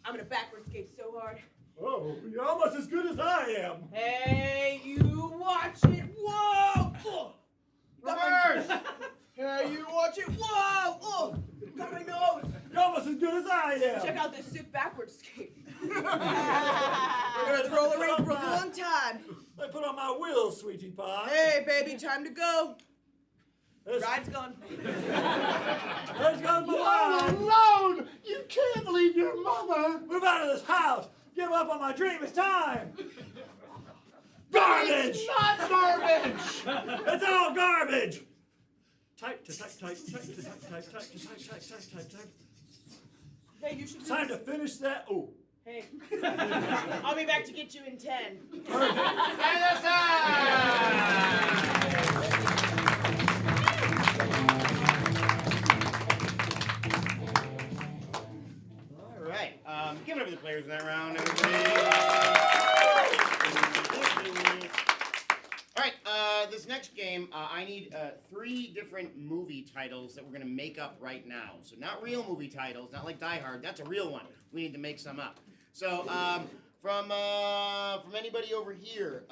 [SPEAKER 4] I'm gonna backward skate so hard.
[SPEAKER 6] Oh, you're almost as good as I am.
[SPEAKER 4] Hey, you watch it. Whoa! Oh.
[SPEAKER 2] Reverse.
[SPEAKER 4] Hey, you watch it. Whoa! Oh, got my nose.
[SPEAKER 6] You're almost as good as I am.
[SPEAKER 4] Check out this sick backward skate. We're gonna roller rink for a long time.
[SPEAKER 6] I put on my wheels, sweetie pie.
[SPEAKER 4] Hey, baby, time to go.
[SPEAKER 6] There's,
[SPEAKER 4] Ride's gone.
[SPEAKER 6] there's goes my
[SPEAKER 3] You're
[SPEAKER 6] ride.
[SPEAKER 3] alone. You can't leave your mother.
[SPEAKER 6] Move out of this house. Give up on my dream. It's time. Garbage.
[SPEAKER 3] It's not garbage.
[SPEAKER 6] It's all garbage. Type to type, type, type to type, type, type to type, type, type, type, type.
[SPEAKER 4] Hey, you should.
[SPEAKER 6] Time to finish that. Oh.
[SPEAKER 4] Hey. I'll be back to get you in 10.
[SPEAKER 6] Perfect.
[SPEAKER 2] And that's All right. Give it up to the players in that round, everybody. All right. This next game, I need 3 different movie titles that we're going to make up right now. So not real movie titles, not like Die Hard. That's a real one. We need to make some up. So from anybody over here,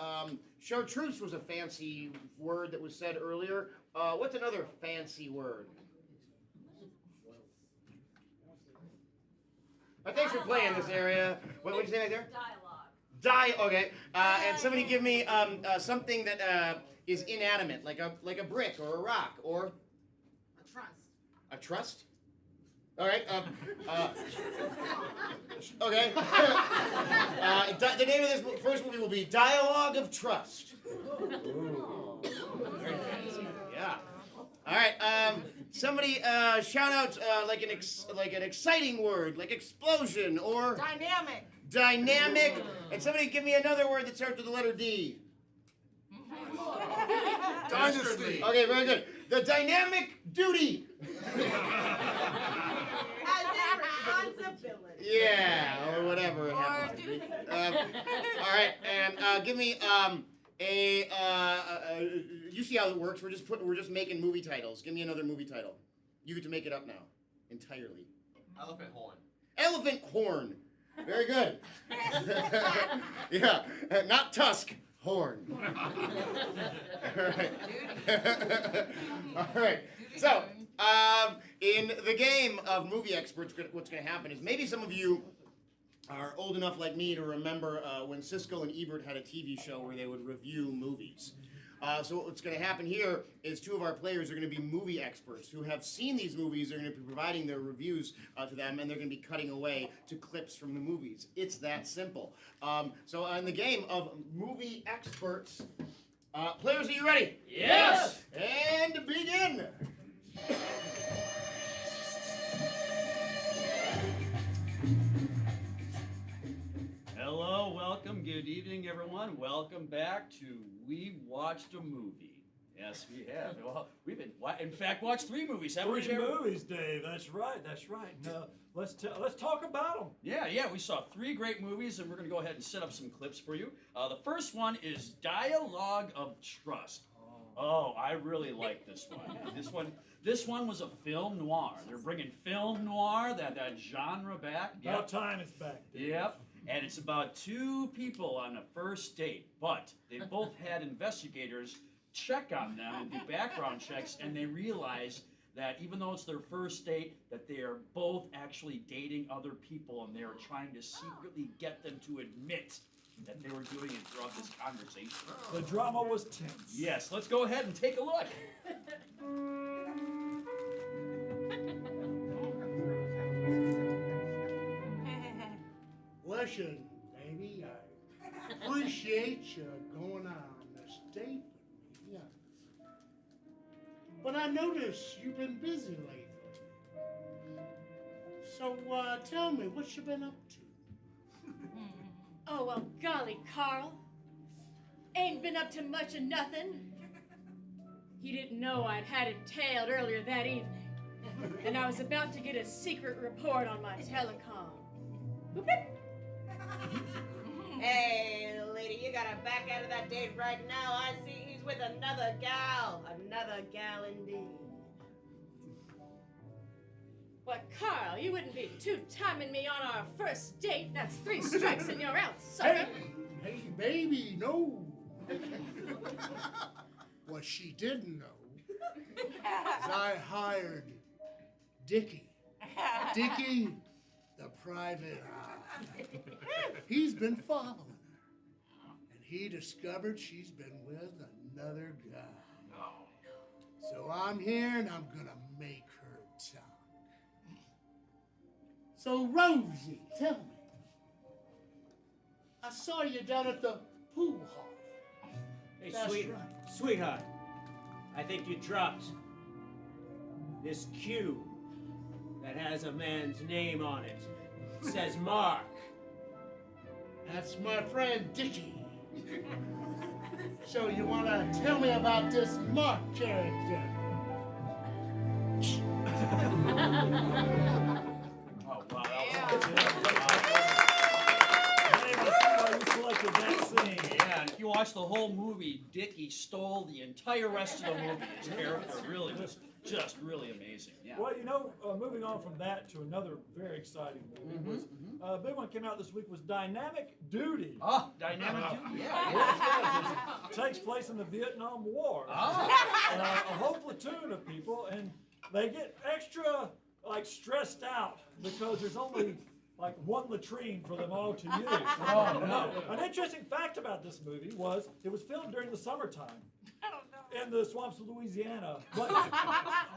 [SPEAKER 2] chartreuse was a fancy word that was said earlier. What's another fancy word? Thanks for playing this area. What did you say right there? Okay. And somebody give me something that is inanimate, like a brick or a rock or
[SPEAKER 5] A trust.
[SPEAKER 2] a trust. All right. Okay. The name of this first movie will be Dialogue of Trust. Ooh. Very fancy. Yeah. All right. Somebody shout out like an exciting word, like explosion or
[SPEAKER 4] Dynamic.
[SPEAKER 2] dynamic. And somebody give me another word that starts with the letter D.
[SPEAKER 3] Dynasty.
[SPEAKER 2] Okay, very good. The dynamic duty.
[SPEAKER 4] As in responsibility.
[SPEAKER 2] Yeah, or whatever it
[SPEAKER 4] Or
[SPEAKER 2] happens to be.
[SPEAKER 4] duty.
[SPEAKER 2] All right, and give me you see how it works. We're just making movie titles. Give me another movie title. You get to make it up now, entirely.
[SPEAKER 9] Elephant horn.
[SPEAKER 2] Elephant horn. Very good. Yeah, not tusk. Horn. All right. All right. So, in the game of movie experts, what's going to happen is maybe some of you are old enough like me to remember when Siskel and Ebert had a TV show where they would review movies. So what's going to happen here is two of our players are going to be movie experts who have seen these movies. They're going to be providing their reviews to them, and they're going to be cutting away to clips from the movies. It's that simple. So in the game of movie experts, players, are you ready?
[SPEAKER 1] Yes!
[SPEAKER 2] And begin!
[SPEAKER 1] Hello, welcome, good evening, everyone. Welcome back to We Watched a Movie. Yes, we have. Well, we've been, in fact, watched 3 movies, haven't we,
[SPEAKER 6] Three
[SPEAKER 1] Jerry?
[SPEAKER 6] movies, Dave. That's right. That's right. Now, let's talk about them.
[SPEAKER 1] Yeah, we saw 3 great movies, and we're going to go ahead and set up some clips for you. The first one is Dialogue of Trust. Oh, I really like this one. This one was a film noir. They're bringing film noir, that genre back.
[SPEAKER 6] About time it's back. Dave.
[SPEAKER 1] Yep. And it's about 2 people on a first date, but they both had investigators check on them and do background checks, and they realize that even though it's their first date, that they are both actually dating other people, and they are trying to secretly get them to admit that they were doing it throughout this conversation.
[SPEAKER 6] The drama was tense.
[SPEAKER 1] Yes, let's go ahead and take a look.
[SPEAKER 3] Listen, baby, I appreciate you going on this date with me. But I notice you've been busy lately. So tell me, what you been up to?
[SPEAKER 5] Oh, well, golly, Carl. Ain't been up to much of nothing. He didn't know I'd had it tailed earlier that evening. And I was about to get a secret report on my telecom. Boop, boop.
[SPEAKER 4] Hey, lady, you gotta back out of that date right now. I see he's with another gal. Another gal indeed.
[SPEAKER 5] Well, Carl, you wouldn't be two-timing me on our first date. That's 3 strikes and you're out, sucker.
[SPEAKER 3] Hey, baby, no. What she didn't know is I hired Dickie. Dickie, the private eye. He's been following her, and he discovered she's been with another guy. So I'm here, and I'm gonna make her talk. So, Rosie, tell me. I saw you down at the pool hall.
[SPEAKER 10] Hey,
[SPEAKER 3] That's
[SPEAKER 10] sweetheart, I think you dropped this cue that has a man's name on it. It says Mark.
[SPEAKER 3] That's my friend Dickie. So you want to tell me about this Mark character?
[SPEAKER 1] Oh, wow.
[SPEAKER 6] Dave, I see why you selected that scene.
[SPEAKER 1] Yeah, and if you watch the whole movie, Dickie stole the entire rest of the movie. His character really was just really amazing. Yeah.
[SPEAKER 6] Well, moving on from that to another very exciting movie. A big one came out this week was Dynamic Duty.
[SPEAKER 1] Oh, Dynamic Duty. Yeah.
[SPEAKER 6] It takes place in the Vietnam War.
[SPEAKER 1] Oh.
[SPEAKER 6] A whole platoon of people, and they get extra stressed out because there's only one latrine for them all to use.
[SPEAKER 1] Oh, no.
[SPEAKER 6] An interesting fact about this movie was it was filmed during the summertime. in the swamps of Louisiana. But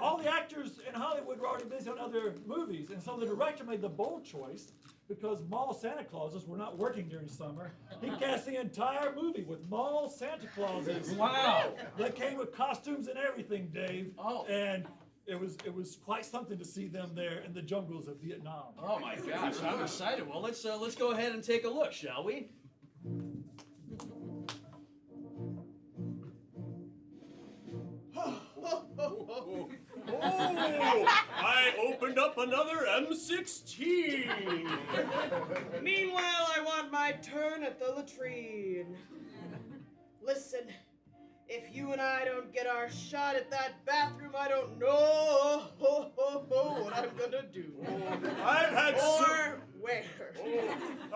[SPEAKER 6] all the actors in Hollywood were already busy on other movies, and so the director made the bold choice, because mall Santa Clauses were not working during summer. He cast the entire movie with mall Santa Clauses.
[SPEAKER 1] Wow.
[SPEAKER 6] They came with costumes and everything, Dave.
[SPEAKER 1] Oh.
[SPEAKER 6] And it was quite something to see them there in the jungles of Vietnam.
[SPEAKER 1] Oh my gosh, I'm excited. Well, let's go ahead and take a look, shall we?
[SPEAKER 7] Oh, I opened up another M16.
[SPEAKER 4] Meanwhile, I want my turn at the latrine. Listen, if you and I don't get our shot at that bathroom, I don't know what I'm gonna do.
[SPEAKER 7] I've had
[SPEAKER 4] Or where.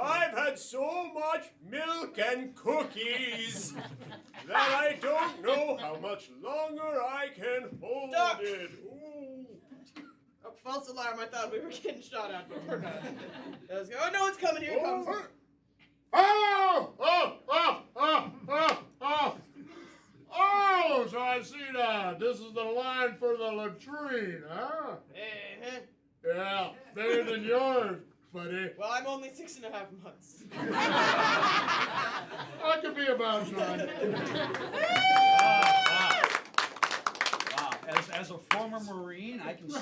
[SPEAKER 7] I've had so much milk and cookies that I don't know how much longer I can hold
[SPEAKER 4] Duck.
[SPEAKER 7] it. Ooh.
[SPEAKER 4] Oh, false alarm, I thought we were getting shot at, but we're not. Let's go. Oh no, it's coming, here it comes.
[SPEAKER 3] Oh, so I see that. This is the line for the latrine, huh?
[SPEAKER 4] Uh-huh.
[SPEAKER 3] Yeah, bigger than yours, buddy.
[SPEAKER 4] Well, I'm only 6.5 months.
[SPEAKER 3] I could be about son.
[SPEAKER 1] Wow. As a former Marine, I can say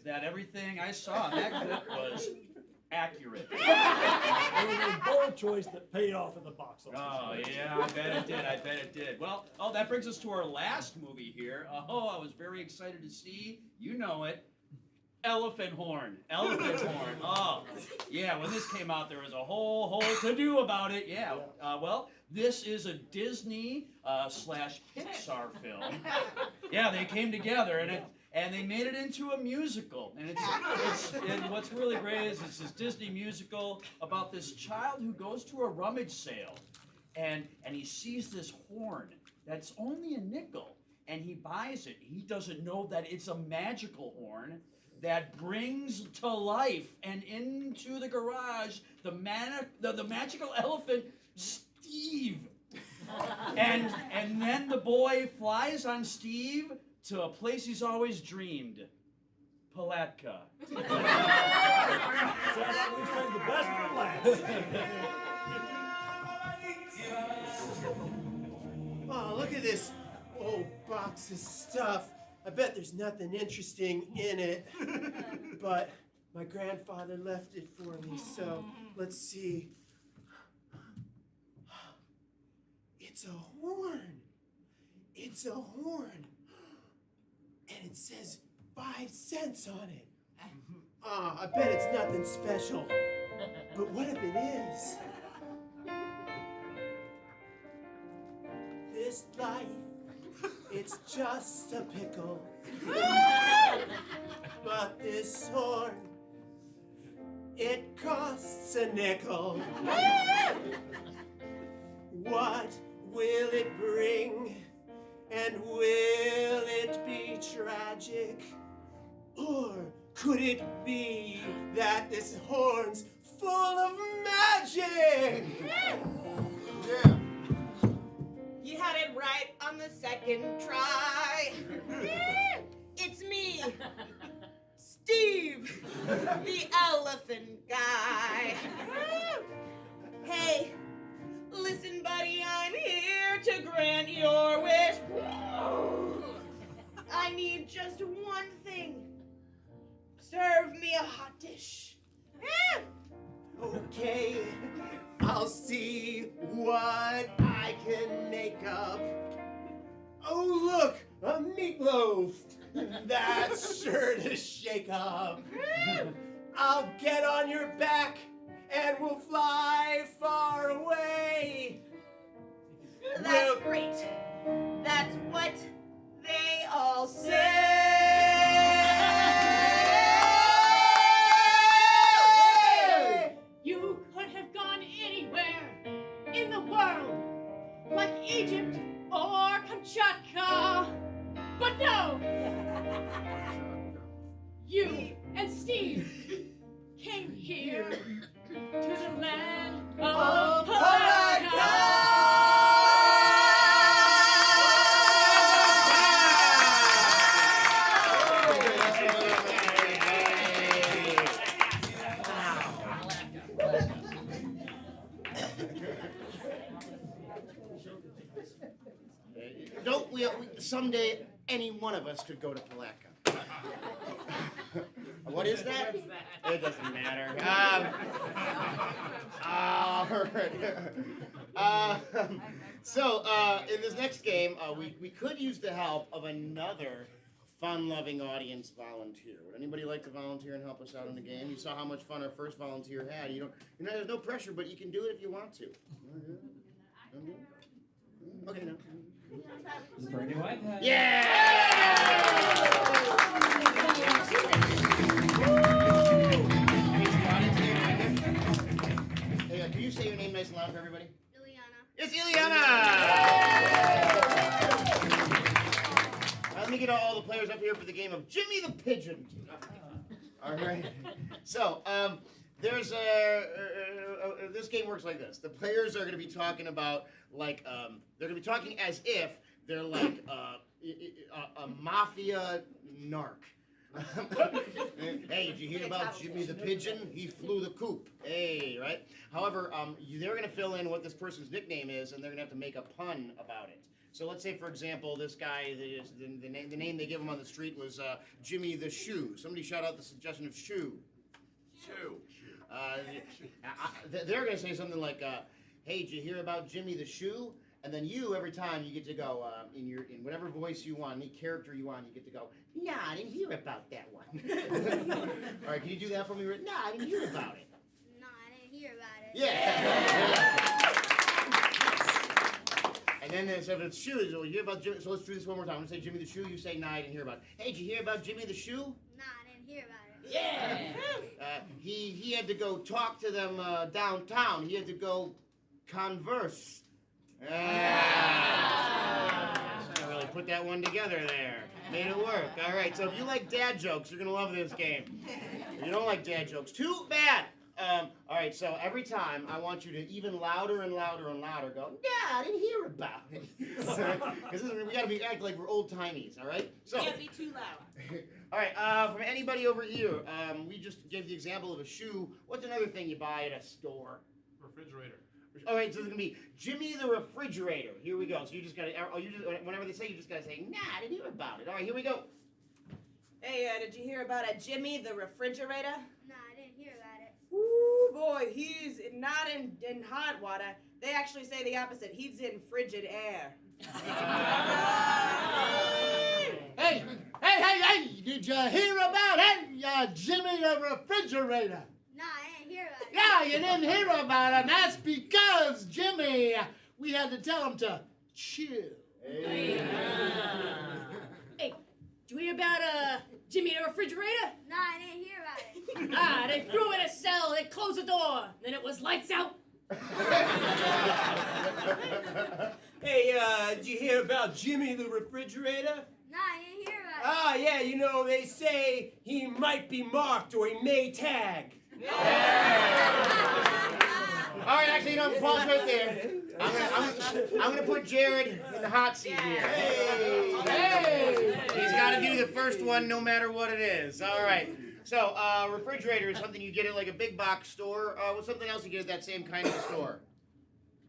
[SPEAKER 1] that everything I saw in that clip was accurate.
[SPEAKER 6] It was a bold choice that paid off in the box office.
[SPEAKER 1] Oh, yeah, I bet it did. Well, that brings us to our last movie here. Oh, I was very excited to see, you know it, Elephant Horn. Oh, yeah, when this came out, there was a whole to-do about it. Yeah, well, this is a Disney slash Pixar film. Yeah, they came together, and they made it into a musical. And and what's really great is it's this Disney musical about this child who goes to a rummage sale, and he sees this horn that's only a nickel, and he buys it. He doesn't know that it's a magical horn that brings to life and into the garage the magical elephant Steve. And then the boy flies on Steve to a place he's always dreamed, Palatka.
[SPEAKER 6] Sounds like we saved the best for last.
[SPEAKER 7] Oh, look at this old box of stuff. I bet there's nothing interesting in it. But my grandfather left it for me, so let's see. It's a horn. It's a horn. And it says 5 cents on it. I bet it's nothing special. But what if it is? This life, it's just a pickle. But this horn, it costs a nickel. What will it bring? And will it be tragic? Or could it be that this horn's full of magic?
[SPEAKER 2] Yeah.
[SPEAKER 4] You had it right on the second try. It's me, Steve, the elephant guy. Hey, listen, buddy, I'm here to grant your wish. I need just one thing. Serve me a hot dish.
[SPEAKER 7] Okay, I'll see what I can make up. Oh, look, a meatloaf. That's sure to shake up. I'll get on your back and we'll fly far away.
[SPEAKER 4] That's great. That's what they all say.
[SPEAKER 5] You could have gone anywhere in the world, like Egypt or Kamchatka. But no! You and Steve came here to the land of Palatka.
[SPEAKER 2] someday any one of us could go to Palatka. What is that? It doesn't matter. All right. So in this next game, we could use the help of another fun-loving audience volunteer. Would anybody like to volunteer and help us out in the game? You saw how much fun our first volunteer had. There's no pressure, but you can do it if you want to. Okay, no.
[SPEAKER 8] Bring your iPad.
[SPEAKER 2] Yeah! Hey, can you say your name nice and loud for everybody?
[SPEAKER 9] Ileana.
[SPEAKER 2] It's Ileana! Let me get all the players up here for the game of Jimmy the Pigeon. All right. So, there's this game works like this. The players are going to be talking about, like, they're going to be talking as if they're like a mafia narc. Hey, did you hear about Jimmy the Pigeon? He flew the coop. Hey, right? However, they're going to fill in what this person's nickname is, and they're going to have to make a pun about it. So let's say, for example, this guy, the name they give him on the street was Jimmy the Shoe. Somebody shout out the suggestion of Shoe.
[SPEAKER 9] Shoe.
[SPEAKER 2] They're going to say something like, hey, did you hear about Jimmy the Shoe? And then you, every time, you get to go, in whatever voice you want, any character you want, you get to go, nah, I didn't hear about that one. All right, can you do that for me? Nah, I didn't hear about it.
[SPEAKER 9] No, I didn't hear about it.
[SPEAKER 2] Yeah. And then if it's shoes, you hear about Jimmy, so let's do this one more time. I'm going to say Jimmy the Shoe, you say, nah, I didn't hear about it. Hey, did you hear about Jimmy the Shoe?
[SPEAKER 9] No, I didn't hear about it.
[SPEAKER 2] Yeah. He had to go talk to them downtown. He had to go converse. I really put that one together there. Made it work. All right, so if you like dad jokes, you're going to love this game. If you don't like dad jokes, too bad. All right, so every time I want you to even louder and louder and louder go, yeah, I didn't hear about it. Because we got to act like we're old timies, all right? So,
[SPEAKER 4] Can't be too loud.
[SPEAKER 2] all right, from anybody over here, we just gave the example of a shoe. What's another thing you buy at a store?
[SPEAKER 3] Refrigerator.
[SPEAKER 2] All right, so it's gonna be Jimmy the Refrigerator. Here we go. So you just gotta, whenever they say, you just gotta say, nah, I didn't hear about it. All right, here we go.
[SPEAKER 4] Hey, did you hear about a Jimmy the Refrigerator?
[SPEAKER 9] No, I didn't hear about it.
[SPEAKER 4] Ooh, boy, he's not in hot water. They actually say the opposite. He's in frigid air.
[SPEAKER 3] Hey, did you hear about Jimmy the Refrigerator?
[SPEAKER 9] No, I didn't hear about it.
[SPEAKER 3] Yeah, you didn't hear about him. That's because Jimmy, we had to tell him to chill.
[SPEAKER 5] Hey, did you hear about Jimmy the Refrigerator?
[SPEAKER 9] No, I didn't hear about it.
[SPEAKER 5] They threw him in a cell, they closed the door, then it was lights out.
[SPEAKER 10] Hey, did you hear about Jimmy the Refrigerator?
[SPEAKER 9] No, I didn't hear about it.
[SPEAKER 10] Yeah, they say he might be marked or he may tag.
[SPEAKER 2] All right, actually, pause right there. I'm gonna put Jared in the hot seat here. Hey! He's got to do the first one, no matter what it is. All right. So, refrigerator is something you get at like a big box store. What's something else you get at that same kind of store?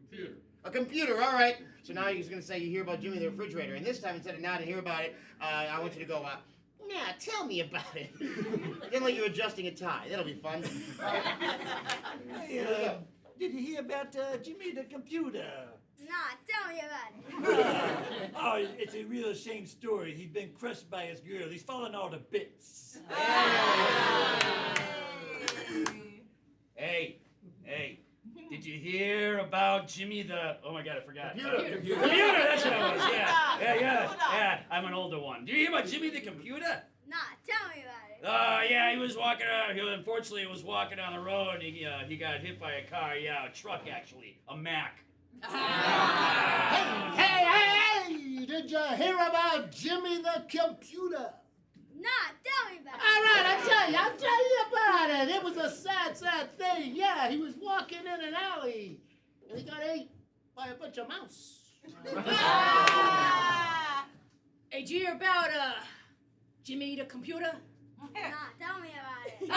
[SPEAKER 3] Computer.
[SPEAKER 2] A computer. All right. So now he's gonna say you hear about Jimmy the Refrigerator, and this time instead of not to hear about it, I want you to go. Nah, tell me about it. Then like you're adjusting a tie. That'll be fun.
[SPEAKER 6] Hey, did you hear about Jimmy the Computer?
[SPEAKER 9] No, tell me about it.
[SPEAKER 6] Oh, it's a real shame story. He's been crushed by his girl. He's fallen all to bits.
[SPEAKER 1] Hey, did you hear about Jimmy the... Oh my God, I forgot.
[SPEAKER 2] Computer.
[SPEAKER 1] Computer, that's what it was, yeah. I'm an older one. Do you hear about Jimmy the Computer?
[SPEAKER 9] No, tell me about it.
[SPEAKER 1] Yeah, he was walking around. Unfortunately, he was walking on the road, and he got hit by a car. Yeah, a truck, actually. A Mack.
[SPEAKER 3] Hey, did you hear about Jimmy the Computer?
[SPEAKER 9] No, tell me about it.
[SPEAKER 3] All right, I'll tell you about it. It was a sad thing. Yeah, he was walking in an alley, and he got ate by a bunch of mouse.
[SPEAKER 5] Hey, did you hear about Jimmy the Computer?
[SPEAKER 9] No, tell me about it.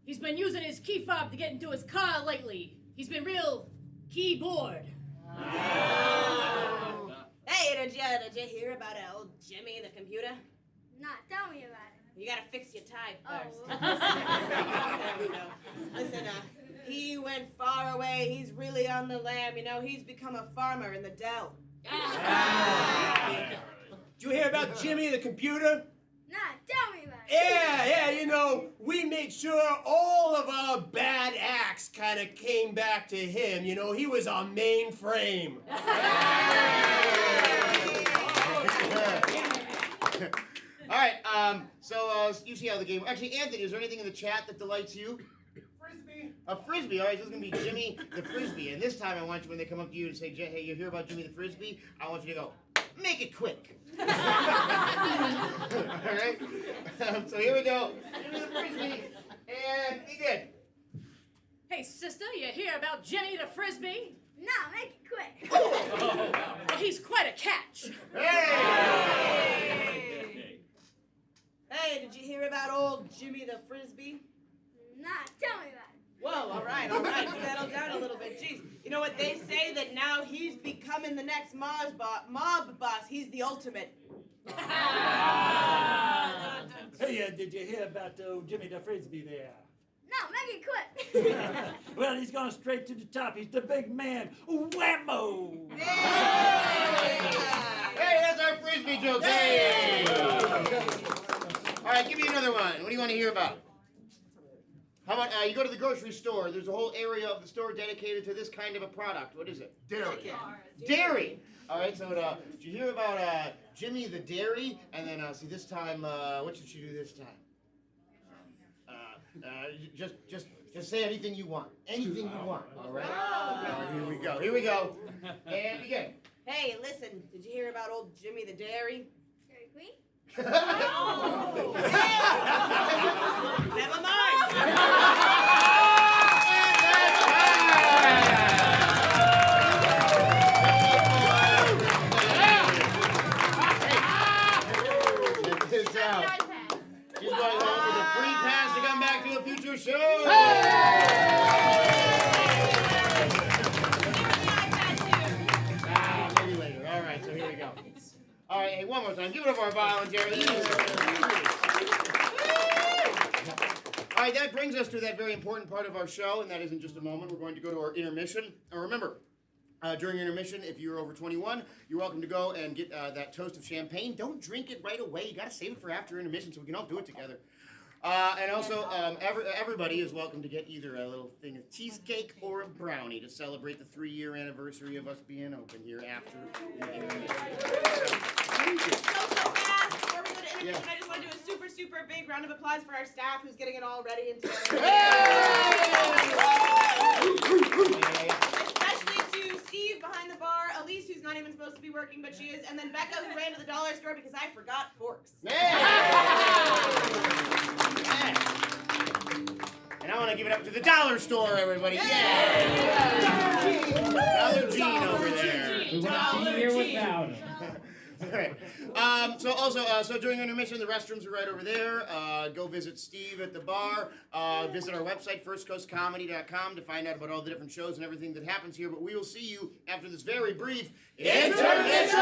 [SPEAKER 5] He's been using his key fob to get into his car lately. He's been real keyboard.
[SPEAKER 4] Hey, did you hear about old Jimmy the computer?
[SPEAKER 9] Nah, tell me about it.
[SPEAKER 4] You gotta fix your tie first.
[SPEAKER 9] Oh.
[SPEAKER 4] There we go. Listen, he went far away. He's really on the lam. You know, he's become a farmer in the dell.
[SPEAKER 7] Did you hear about Jimmy the computer?
[SPEAKER 9] Nah, tell me about it.
[SPEAKER 7] Yeah, you know, we made sure all of our bad acts kind of came back to him. You know, he was our mainframe.
[SPEAKER 2] All right, so you see how the game. Actually, Anthony, is there anything in the chat that delights you?
[SPEAKER 3] Frisbee.
[SPEAKER 2] A frisbee. All right, so this is gonna be Jimmy the Frisbee, and this time I want you, when they come up to you and say, "Hey, you hear about Jimmy the Frisbee?" I want you to go, "Make it quick." All right. So here we go. Jimmy the Frisbee, and he did.
[SPEAKER 5] Hey, sister, you hear about Jimmy the Frisbee?
[SPEAKER 9] Nah, make it quick.
[SPEAKER 5] Well, he's quite a catch.
[SPEAKER 4] Hey, did you hear about old Jimmy the Frisbee?
[SPEAKER 9] Nah, tell me about it.
[SPEAKER 4] Whoa, all right, settle down a little bit. Jeez, you know what they say, that now he's becoming the next mob boss. He's the ultimate.
[SPEAKER 6] Hey, did you hear about Jimmy the Frisbee there?
[SPEAKER 9] No, make it quick.
[SPEAKER 6] Well, he's gone straight to the top. He's the big man. Whammo!
[SPEAKER 2] Hey, that's our Frisbee joke. Hey! All right, give me another one. What do you want to hear about? How about you go to the grocery store. There's a whole area of the store dedicated to this kind of a product. What is it?
[SPEAKER 3] Dairy.
[SPEAKER 2] Dairy. All right, so did you hear about Jimmy the Dairy? And then, see, this time, what should you do this time? Just say anything you want. Anything you want, all right? Here we go. And begin.
[SPEAKER 4] Hey, listen, did you hear about old Jimmy the Dairy?
[SPEAKER 9] Dairy Queen?
[SPEAKER 4] Never mind.
[SPEAKER 2] Check this out. She's going home with a free pass to come back to a future show. Maybe later. All right, so here we go. All right, hey, one more time. Give it up for our volunteers. All right, that brings us to that very important part of our show, and that is in just a moment. We're going to go to our intermission. Remember, during intermission, if you're over 21, you're welcome to go and get that toast of champagne. Don't drink it right away. You got to save it for after intermission so we can all do it together. And also, everybody is welcome to get either a little thing of cheesecake or a brownie to celebrate the 3-year anniversary of us being open here after the intermission.
[SPEAKER 4] So fast. Before we go to intermission, I just want to do a super big round of applause for our staff who's getting it all ready and together. Especially to Steve behind the bar, Elise, who's not even supposed to be working, but she is, and then Becca, who ran to the dollar store because I forgot forks.
[SPEAKER 2] And I want to give it up to the dollar store, everybody. Dollar Gene over there.
[SPEAKER 8] We wouldn't be here without him.
[SPEAKER 2] All right. So during intermission, the restrooms are right over there. Go visit Steve at the bar. Visit our website, firstcoastcomedy.com, to find out about all the different shows and everything that happens here. But we will see you after this very brief intermission!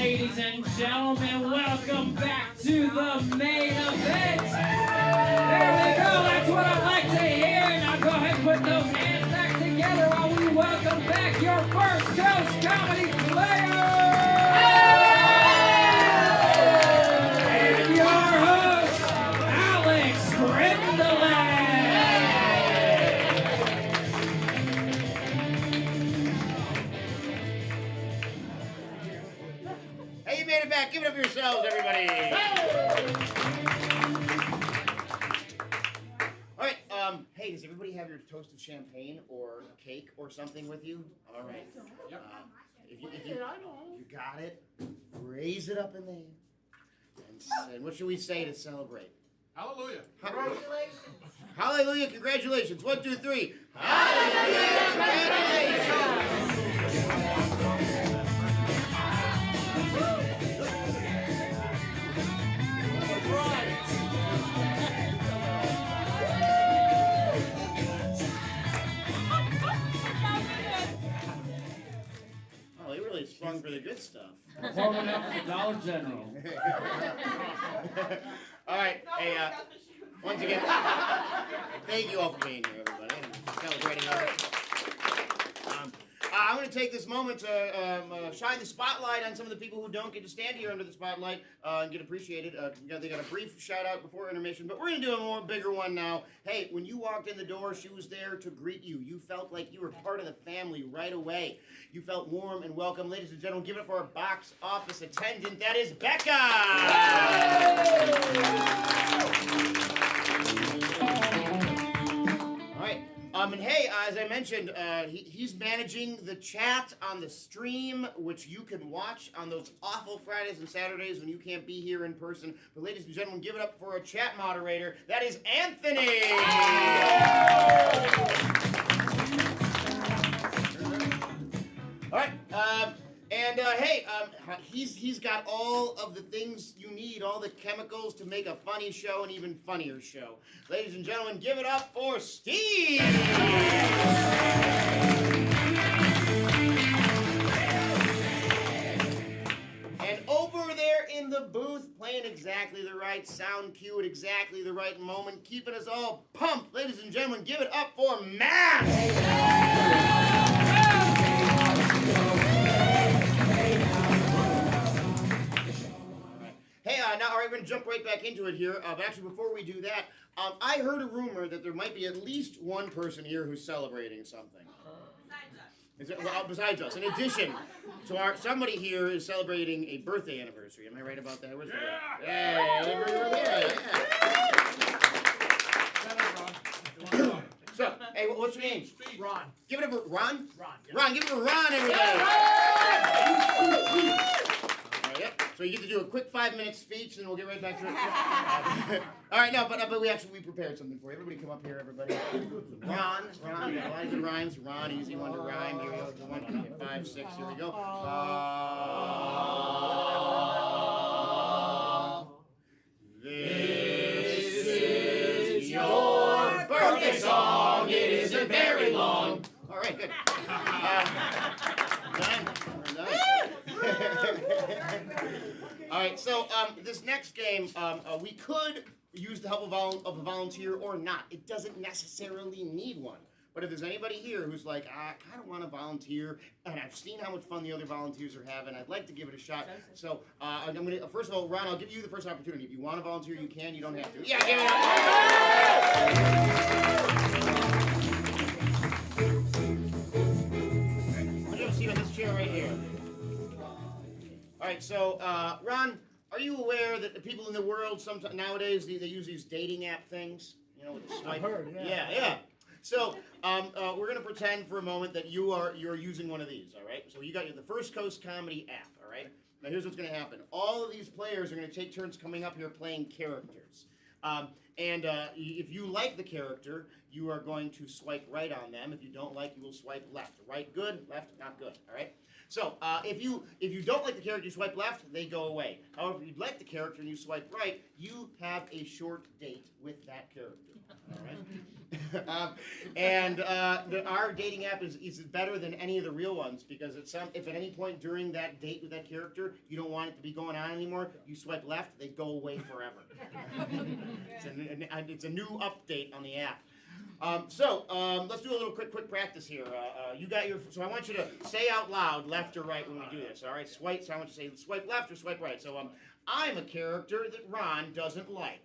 [SPEAKER 8] Ladies and gentlemen, welcome back to the main event. There we go, that's what I like to hear. Now go ahead and put those hands back together while we welcome back your first Coast Comedy player. And your host, Alex Grindeland.
[SPEAKER 2] Hey, you made it back. Give it up for yourselves, everybody. All right. Hey, does everybody have your toasted champagne or cake or something with you? All right. If you got it, raise it up in the air. And what should we say to celebrate?
[SPEAKER 3] Hallelujah.
[SPEAKER 2] Hallelujah! Congratulations. 1, 2, 3. Hallelujah! Congratulations. Oh, they really sprung for the good stuff.
[SPEAKER 8] Warming up at the Dollar General.
[SPEAKER 2] All right. Hey, once again, thank you all for being here, everybody, and celebrating our. I'm going to take this moment to shine the spotlight on some of the people who don't get to stand here under the spotlight and get appreciated. They got a brief shout out before intermission, but we're going to do a bigger one now. Hey, when you walked in the door, she was there to greet you. You felt like you were part of the family right away. You felt warm and welcome. Ladies and gentlemen, give it up for our box office attendant. That is Becca! All right. And hey, as I mentioned, he's managing the chat on the stream, which you can watch on those awful Fridays and Saturdays when you can't be here in person. But ladies and gentlemen, give it up for a chat moderator. That is Anthony! All right. Hey, he's got all of the things you need, all the chemicals to make a funny show an even funnier show. Ladies and gentlemen, give it up for Steve! And over there in the booth, playing exactly the right sound cue at exactly the right moment, keeping us all pumped. Ladies and gentlemen, give it up for Matt! Hey, now, all right, we're going to jump right back into it here. But actually, before we do that, I heard a rumor that there might be at least one person here who's celebrating something. Besides us. In addition to somebody here is celebrating a birthday anniversary. Am I right about that? Where's So, hey, what's your name?
[SPEAKER 3] Ron.
[SPEAKER 2] Give it up for Ron.
[SPEAKER 3] Ron.
[SPEAKER 2] Ron, give it for Ron, everybody. Yep. So you get to do a quick 5-minute speech, and then we'll get right back to it. All right, no, but we prepared something for you. Everybody come up here, everybody. Ron, we got a lot of good rhymes. Ron, easy one to rhyme. Here we go. 1, 2, 5, 6. Here we go. This is your birthday song. It isn't very long. All right, good. Done. We're done. All right, so this next game, we could use the help of a volunteer or not. It doesn't necessarily need one. But if there's anybody here who's like, I kind of want to volunteer, and I've seen how much fun the other volunteers are having, I'd like to give it a shot. So I'm going to, first of all, Ron, I'll give you the first opportunity. If you want to volunteer, you can. You don't have to. Yeah, give it up. Put your seat on this chair right here. All right, so Ron, are you aware that the people in the world sometimes nowadays they use these dating app things? You know, with the swipe.
[SPEAKER 3] I've heard, yeah.
[SPEAKER 2] Yeah. So we're gonna pretend for a moment that you're using one of these. All right. So you got the First Coast Comedy app. All right. Now here's what's gonna happen. All of these players are gonna take turns coming up here playing characters. If you like the character, you are going to swipe right on them. If you don't like, you will swipe left. Right, good. Left, not good. All right. So if you don't like the character, you swipe left, they go away. However, if you like the character and you swipe right, you have a short date with that character. All right. Our dating app is better than any of the real ones because if at any point during that date with that character you don't want it to be going on anymore, you swipe left, they go away forever. It's a new update on the app. Let's do a little quick practice here. So I want you to say out loud left or right when we do this. All right, swipe. So I want you to say swipe left or swipe right. So I'm a character that Ron doesn't like.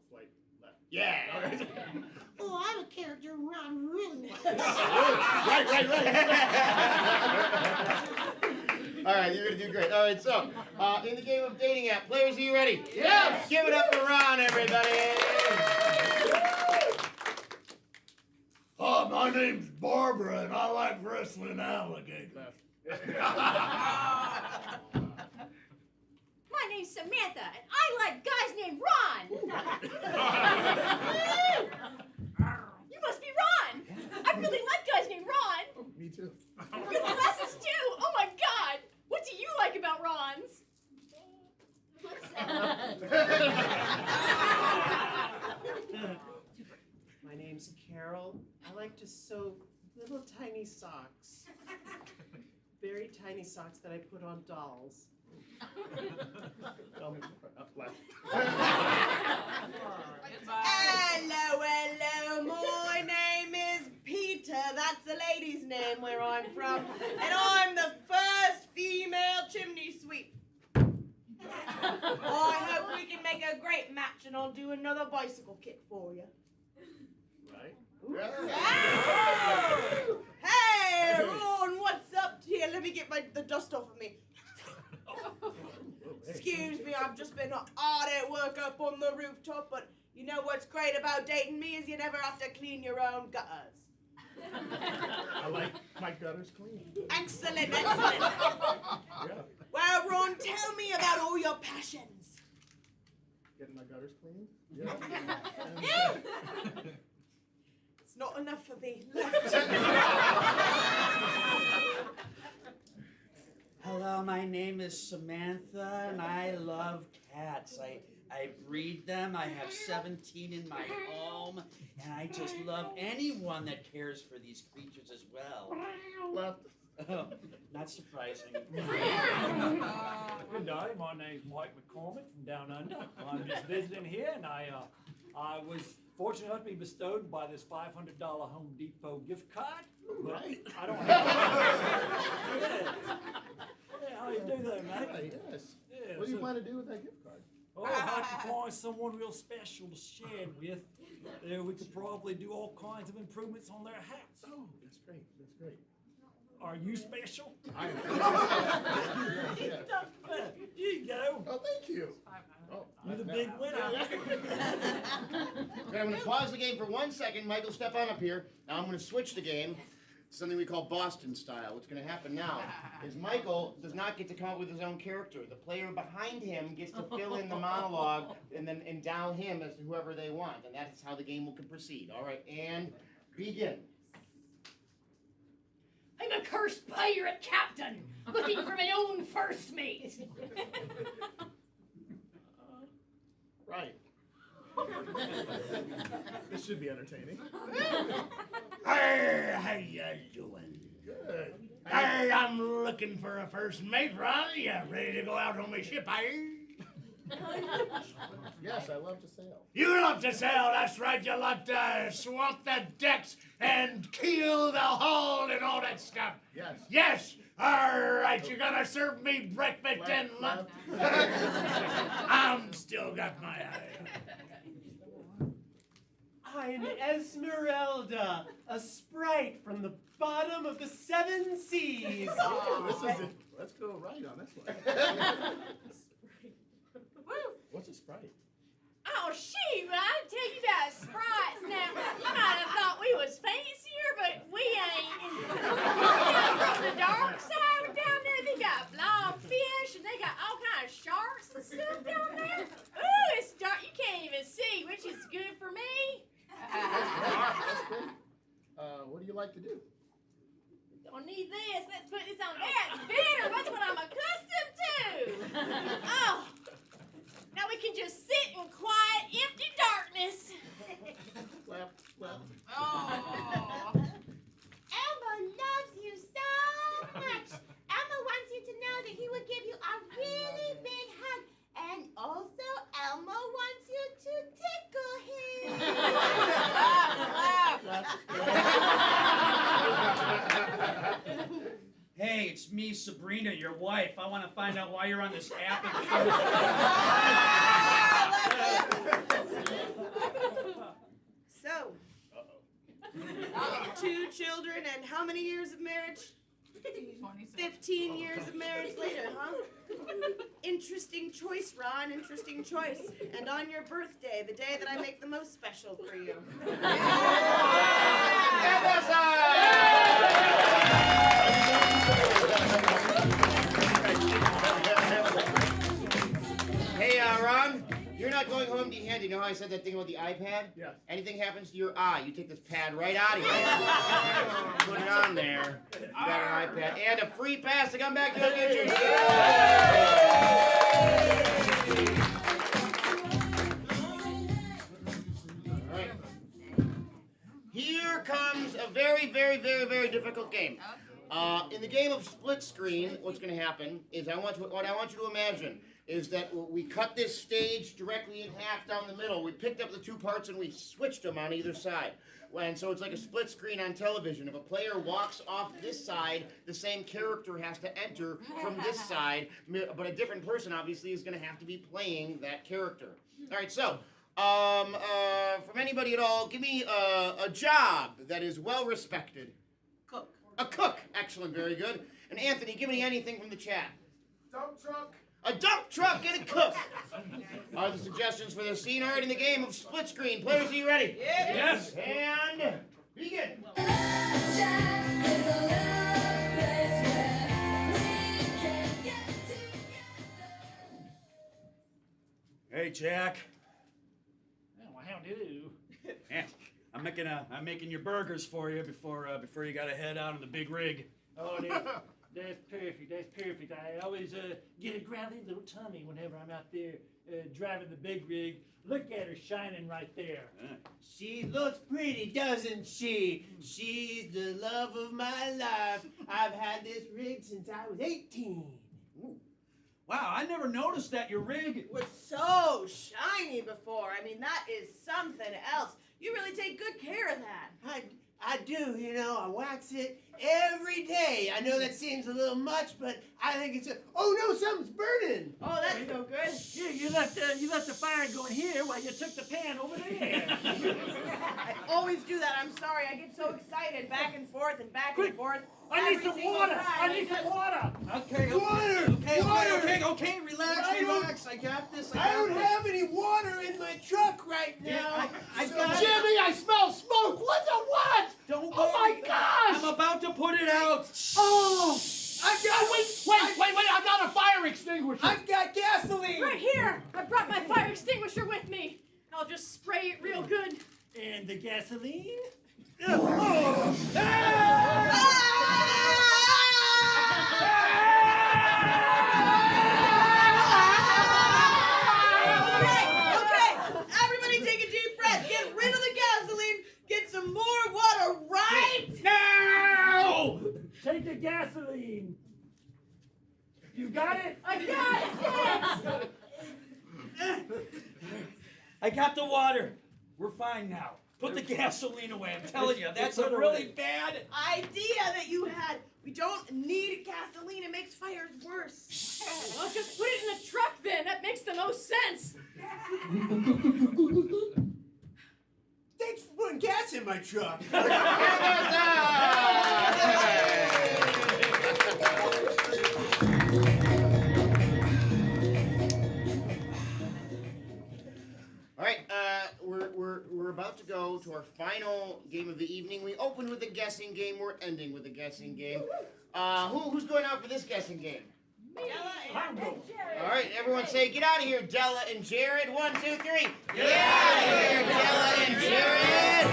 [SPEAKER 3] Swipe left.
[SPEAKER 2] Yeah. All right.
[SPEAKER 7] Oh, I'm a character Ron really likes.
[SPEAKER 2] Right. All right, you're gonna do great. All right, so in the game of dating app, players, are you ready?
[SPEAKER 3] Yes.
[SPEAKER 2] Give it up for Ron, everybody.
[SPEAKER 3] My name's Barbara, and I like wrestling alligators.
[SPEAKER 5] My name's Samantha, and I like guys named Ron. You must be Ron. I really like guys named Ron.
[SPEAKER 3] Me too.
[SPEAKER 5] Your glasses too. Oh my God. What do you like about Ron's?
[SPEAKER 7] My name's Carol. I like to sew little tiny socks. Very tiny socks that I put on dolls.
[SPEAKER 4] Hello, my name is Peter, that's the lady's name where I'm from, and I'm the first female chimney sweep. I hope we can make a great match and I'll do another bicycle kick for you.
[SPEAKER 3] Right?
[SPEAKER 4] Hey, Ron, what's up here? Let me get the dust off of me. Excuse me, I've just been hard at work up on the rooftop, but you know what's great about dating me is you never have to clean your own gutters.
[SPEAKER 3] I like my gutters clean.
[SPEAKER 4] Excellent.
[SPEAKER 3] Yeah.
[SPEAKER 4] Well, Ron, tell me about all your passions.
[SPEAKER 3] Getting my gutters clean? Yeah.
[SPEAKER 4] It's not enough for me.
[SPEAKER 1] Hello, my name is Samantha, and I love cats. I breed them. I have 17 in my home, and I just love anyone that cares for these creatures as well.
[SPEAKER 3] Left.
[SPEAKER 1] Oh, not surprising.
[SPEAKER 6] Good day, my name's Mike McCormick from Down Under. I'm just visiting here, and I was fortunate enough to be bestowed by this $500 Home Depot gift card.
[SPEAKER 3] Right.
[SPEAKER 6] I don't have Yeah, how you do that, mate?
[SPEAKER 3] Right, yes.
[SPEAKER 6] Yeah,
[SPEAKER 3] What do you
[SPEAKER 6] so-
[SPEAKER 3] plan to do with that gift card?
[SPEAKER 6] Oh, if I could find someone real special to share it with, we could probably do all kinds of improvements on their house.
[SPEAKER 3] Oh, that's great. That's great.
[SPEAKER 6] Are you special?
[SPEAKER 3] I am. Yes.
[SPEAKER 6] Here you go.
[SPEAKER 3] Oh, thank you. Oh,
[SPEAKER 6] You're the big winner.
[SPEAKER 2] Okay, I'm going to pause the game for 1 second. Michael, step on up here. Now I'm going to switch the game. Something we call Boston style. What's going to happen now is Michael does not get to come up with his own character. The player behind him gets to fill in the monologue and then endow him as to whoever they want, and that is how the game can proceed. All right, and begin.
[SPEAKER 5] I'm a cursed pirate captain, looking for my own first mate.
[SPEAKER 3] Right. This should be entertaining.
[SPEAKER 11] Hey, how you doing?
[SPEAKER 3] Good.
[SPEAKER 11] Hey, I'm looking for a first mate, Ron. You ready to go out on my ship, hey?
[SPEAKER 3] Yes, I love to sail.
[SPEAKER 11] You love to sail, that's right. You love to swamp the decks and keel the hull and all that stuff.
[SPEAKER 3] Yes.
[SPEAKER 11] Yes. All right, you're gonna serve me breakfast and lunch. I'm still got my eye.
[SPEAKER 7] I'm Esmeralda, a sprite from the bottom of the 7 seas.
[SPEAKER 3] Oh, this is it. Let's go right on this one. What's a sprite?
[SPEAKER 5] Oh, shoot, I'll tell you about sprites now. You might have thought we was fancier, but we ain't. From the dark side down there, they got blobfish, and they got all kinds of sharks and stuff down there. Ooh, it's dark. You can't even see, which is good for me.
[SPEAKER 3] That's great. What do you like to do?
[SPEAKER 5] Don't need this. Let's put this on there. It's bitter. That's what I'm accustomed to. Oh. Now we can just sit in quiet, empty darkness.
[SPEAKER 3] Well.
[SPEAKER 4] Oh. Elmo loves you so much. Elmo wants you to know that he would give you a really big hug. And also, Elmo wants you to tickle him.
[SPEAKER 1] Hey, it's me, Sabrina, your wife. I want to find out why you're on this app.
[SPEAKER 4] So, 2 children and how many years of marriage? 15 years of marriage later, huh? Interesting choice, Ron, interesting choice. And on your birthday, the day that I make the most special for you.
[SPEAKER 2] Hey, Ron, you're not going home empty-handed. You know how I said that thing about the iPad?
[SPEAKER 3] Yes.
[SPEAKER 2] Anything happens to your eye, you take this pad right out of here. Put it on there. You got an iPad. And a free pass to come back to the future. All right. Here comes a very, very, very, very difficult game. In the game of split screen, what's going to happen is what I want you to imagine is that we cut this stage directly in half down the middle. We picked up the 2 parts and we switched them on either side. And so it's like a split screen on television. If a player walks off this side, the same character has to enter from this side, but a different person obviously is going to have to be playing that character. All right, so from anybody at all, give me a job that is well respected.
[SPEAKER 4] Cook.
[SPEAKER 2] A cook. Excellent, very good. And Anthony, give me anything from the chat.
[SPEAKER 3] Dump truck.
[SPEAKER 2] A dump truck and a cook are the suggestions for the scene. All right, in the game of split screen. Players, are you ready?
[SPEAKER 1] Yes.
[SPEAKER 2] And begin.
[SPEAKER 1] Hey, Jack.
[SPEAKER 11] Well, how do?
[SPEAKER 1] Yeah, I'm making your burgers for you before you got to head out on the big rig.
[SPEAKER 11] Oh, that's perfect. That's perfect. I always get a growly little tummy whenever I'm out there driving the big rig. Look at her shining right there.
[SPEAKER 7] She looks pretty, doesn't she? She's the love of my life. I've had this rig since I was 18.
[SPEAKER 1] Ooh. Wow, I never noticed that your rig
[SPEAKER 4] Was so shiny before. I mean, that is something else. You really take good care of that.
[SPEAKER 7] I do, you know, I wax it every day. I know that seems a little much, but I think it's oh no, something's burning.
[SPEAKER 4] Oh, that's no good.
[SPEAKER 11] Yeah, you left the fire going here while you took the pan over there.
[SPEAKER 4] I always do that. I'm sorry. I get so excited, back and forth and back and forth.
[SPEAKER 11] I need
[SPEAKER 4] every
[SPEAKER 11] some
[SPEAKER 4] single
[SPEAKER 11] water.
[SPEAKER 4] time
[SPEAKER 11] I need some
[SPEAKER 4] because-
[SPEAKER 11] water.
[SPEAKER 1] Okay. Okay. Relax. I got this.
[SPEAKER 7] I don't have any water in my truck right now.
[SPEAKER 1] I got it.
[SPEAKER 3] Jimmy, I smell smoke. What the what?
[SPEAKER 1] Don't
[SPEAKER 3] Oh my
[SPEAKER 1] worry.
[SPEAKER 3] gosh!
[SPEAKER 1] I'm about to put it out.
[SPEAKER 3] Oh!
[SPEAKER 7] I've got
[SPEAKER 3] Wait! I got a fire extinguisher.
[SPEAKER 7] I've got gasoline.
[SPEAKER 5] Right here. I brought my fire extinguisher with me. I'll just spray it real good.
[SPEAKER 11] And the gasoline?
[SPEAKER 4] Okay. Everybody take a deep breath. Get rid of the gasoline. Get some more water right now.
[SPEAKER 11] Take the gasoline. You got it?
[SPEAKER 5] I got it. Yes.
[SPEAKER 1] I got the water. We're fine now. Put the gasoline away. I'm telling you, that's a really bad.
[SPEAKER 4] Idea that you had. We don't need gasoline. It makes fires worse.
[SPEAKER 5] Well, just put it in the truck then. That makes the most sense.
[SPEAKER 7] Thanks for putting gas in my truck.
[SPEAKER 2] All right, we're about to go to our final game of the evening. We opened with a guessing game. We're ending with a guessing game. Who's going out for this guessing game? All right, everyone say, get out of here, Della and Jared. 1, 2, 3. Get out of here, Della and Jared.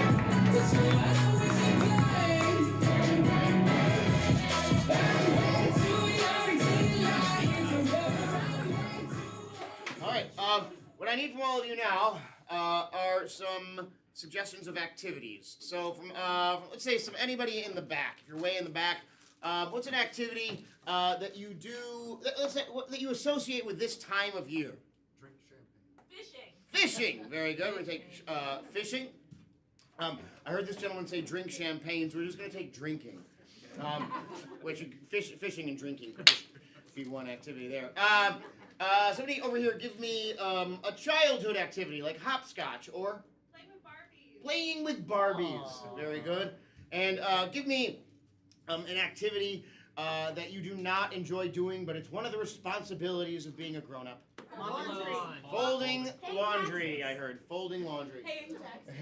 [SPEAKER 2] all of you now are some suggestions of activities. So from let's say anybody in the back. If you're way in the back, what's an activity that you do? Let's say that you associate with this time of year.
[SPEAKER 3] Drink champagne.
[SPEAKER 4] Fishing.
[SPEAKER 2] Fishing. Very good. We're gonna take fishing. I heard this gentleman say drink champagne, so we're just gonna take drinking. Which fishing and drinking could just be one activity there. Somebody over here give me a childhood activity like hopscotch or playing with Barbies. Very good. And give me an activity that you do not enjoy doing, but it's one of the responsibilities of being a grown-up.
[SPEAKER 4] Laundry.
[SPEAKER 2] Folding laundry, I heard. Folding laundry.
[SPEAKER 4] Hey,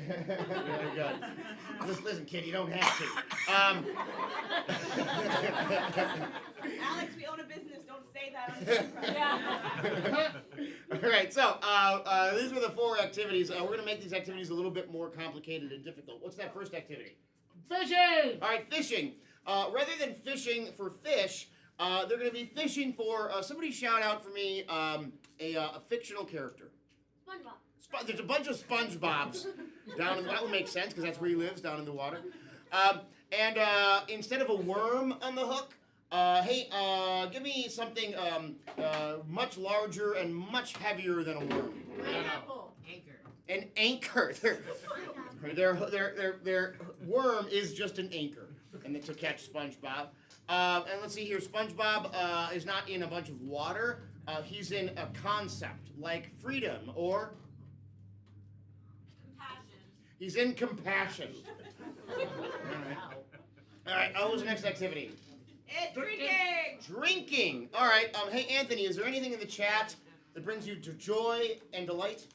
[SPEAKER 2] Very good. Listen, kid, you don't have to.
[SPEAKER 4] Alex, we own a business. Don't say that on camera. Yeah.
[SPEAKER 2] All right, so these were the 4 activities. We're going to make these activities a little bit more complicated and difficult. What's that first activity?
[SPEAKER 3] Fishing!
[SPEAKER 2] All right, fishing. Rather than fishing for fish, they're going to be fishing for, somebody shout out for me a fictional character.
[SPEAKER 9] SpongeBob.
[SPEAKER 2] There's a bunch of SpongeBobs down in, that would make sense because that's where he lives, down in the water. And instead of a worm on the hook, hey, give me something much larger and much heavier than a worm.
[SPEAKER 4] Pineapple.
[SPEAKER 2] An anchor. Their worm is just an anchor, and to catch SpongeBob. And let's see here, SpongeBob is not in a bunch of water. He's in a concept like freedom or.
[SPEAKER 4] Compassion.
[SPEAKER 2] He's in compassion. All right. What was the next activity?
[SPEAKER 4] It's drinking.
[SPEAKER 2] Drinking. All right. Hey, Anthony, is there anything in the chat that brings you to joy and delight?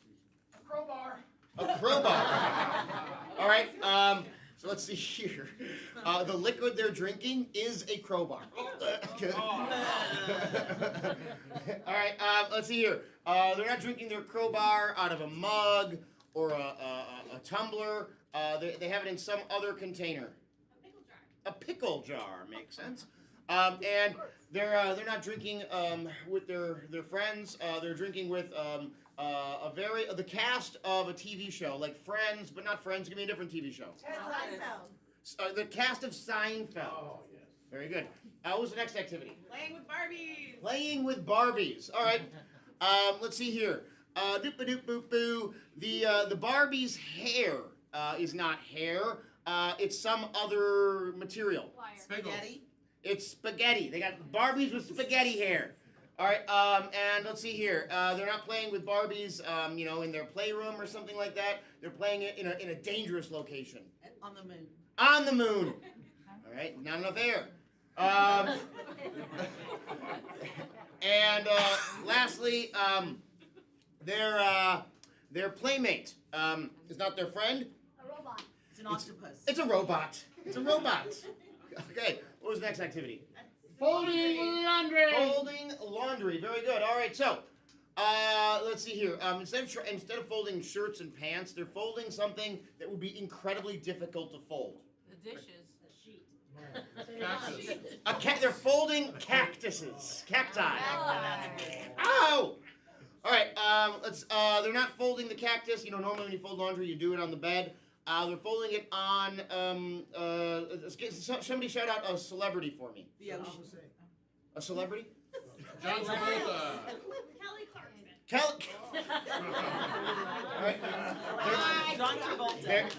[SPEAKER 3] Crowbar.
[SPEAKER 2] A crowbar. All right. So let's see here. The liquid they're drinking is a crowbar. All right. Let's see here. They're not drinking their crowbar out of a mug or a tumbler. They have it in some other container. A pickle jar makes sense. And they're not drinking with their friends. They're drinking with the cast of a TV show like Friends, but not Friends. Give me a different TV show. The cast of Seinfeld.
[SPEAKER 3] Oh, yes.
[SPEAKER 2] Very good. What was the next activity?
[SPEAKER 4] Playing with Barbies.
[SPEAKER 2] Playing with Barbies. All right. Let's see here. Doop-a-doop-boop-boo. The Barbie's hair is not hair. It's some other material.
[SPEAKER 4] Spaghetti.
[SPEAKER 2] It's spaghetti. They got Barbies with spaghetti hair. All right. And let's see here. They're not playing with Barbies, in their playroom or something like that. They're playing it in a dangerous location.
[SPEAKER 4] On the moon.
[SPEAKER 2] On the moon. All right. Not enough air. And lastly, their playmate is not their friend.
[SPEAKER 9] A robot.
[SPEAKER 4] It's an octopus.
[SPEAKER 2] It's a robot. It's a robot. Okay. What was the next activity?
[SPEAKER 3] Folding laundry.
[SPEAKER 2] Folding laundry. Very good. All right. So, let's see here. Instead of folding shirts and pants, they're folding something that would be incredibly difficult to fold.
[SPEAKER 4] The dishes. The sheet.
[SPEAKER 2] They're folding cactuses. Cacti. Ow! All right. They're not folding the cactus. Normally when you fold laundry, you do it on the bed. They're folding it on. Somebody shout out a celebrity for me.
[SPEAKER 4] The ocean.
[SPEAKER 2] A celebrity?
[SPEAKER 12] John Travolta.
[SPEAKER 4] Kelly Clarkson.
[SPEAKER 2] All right.
[SPEAKER 4] John Travolta.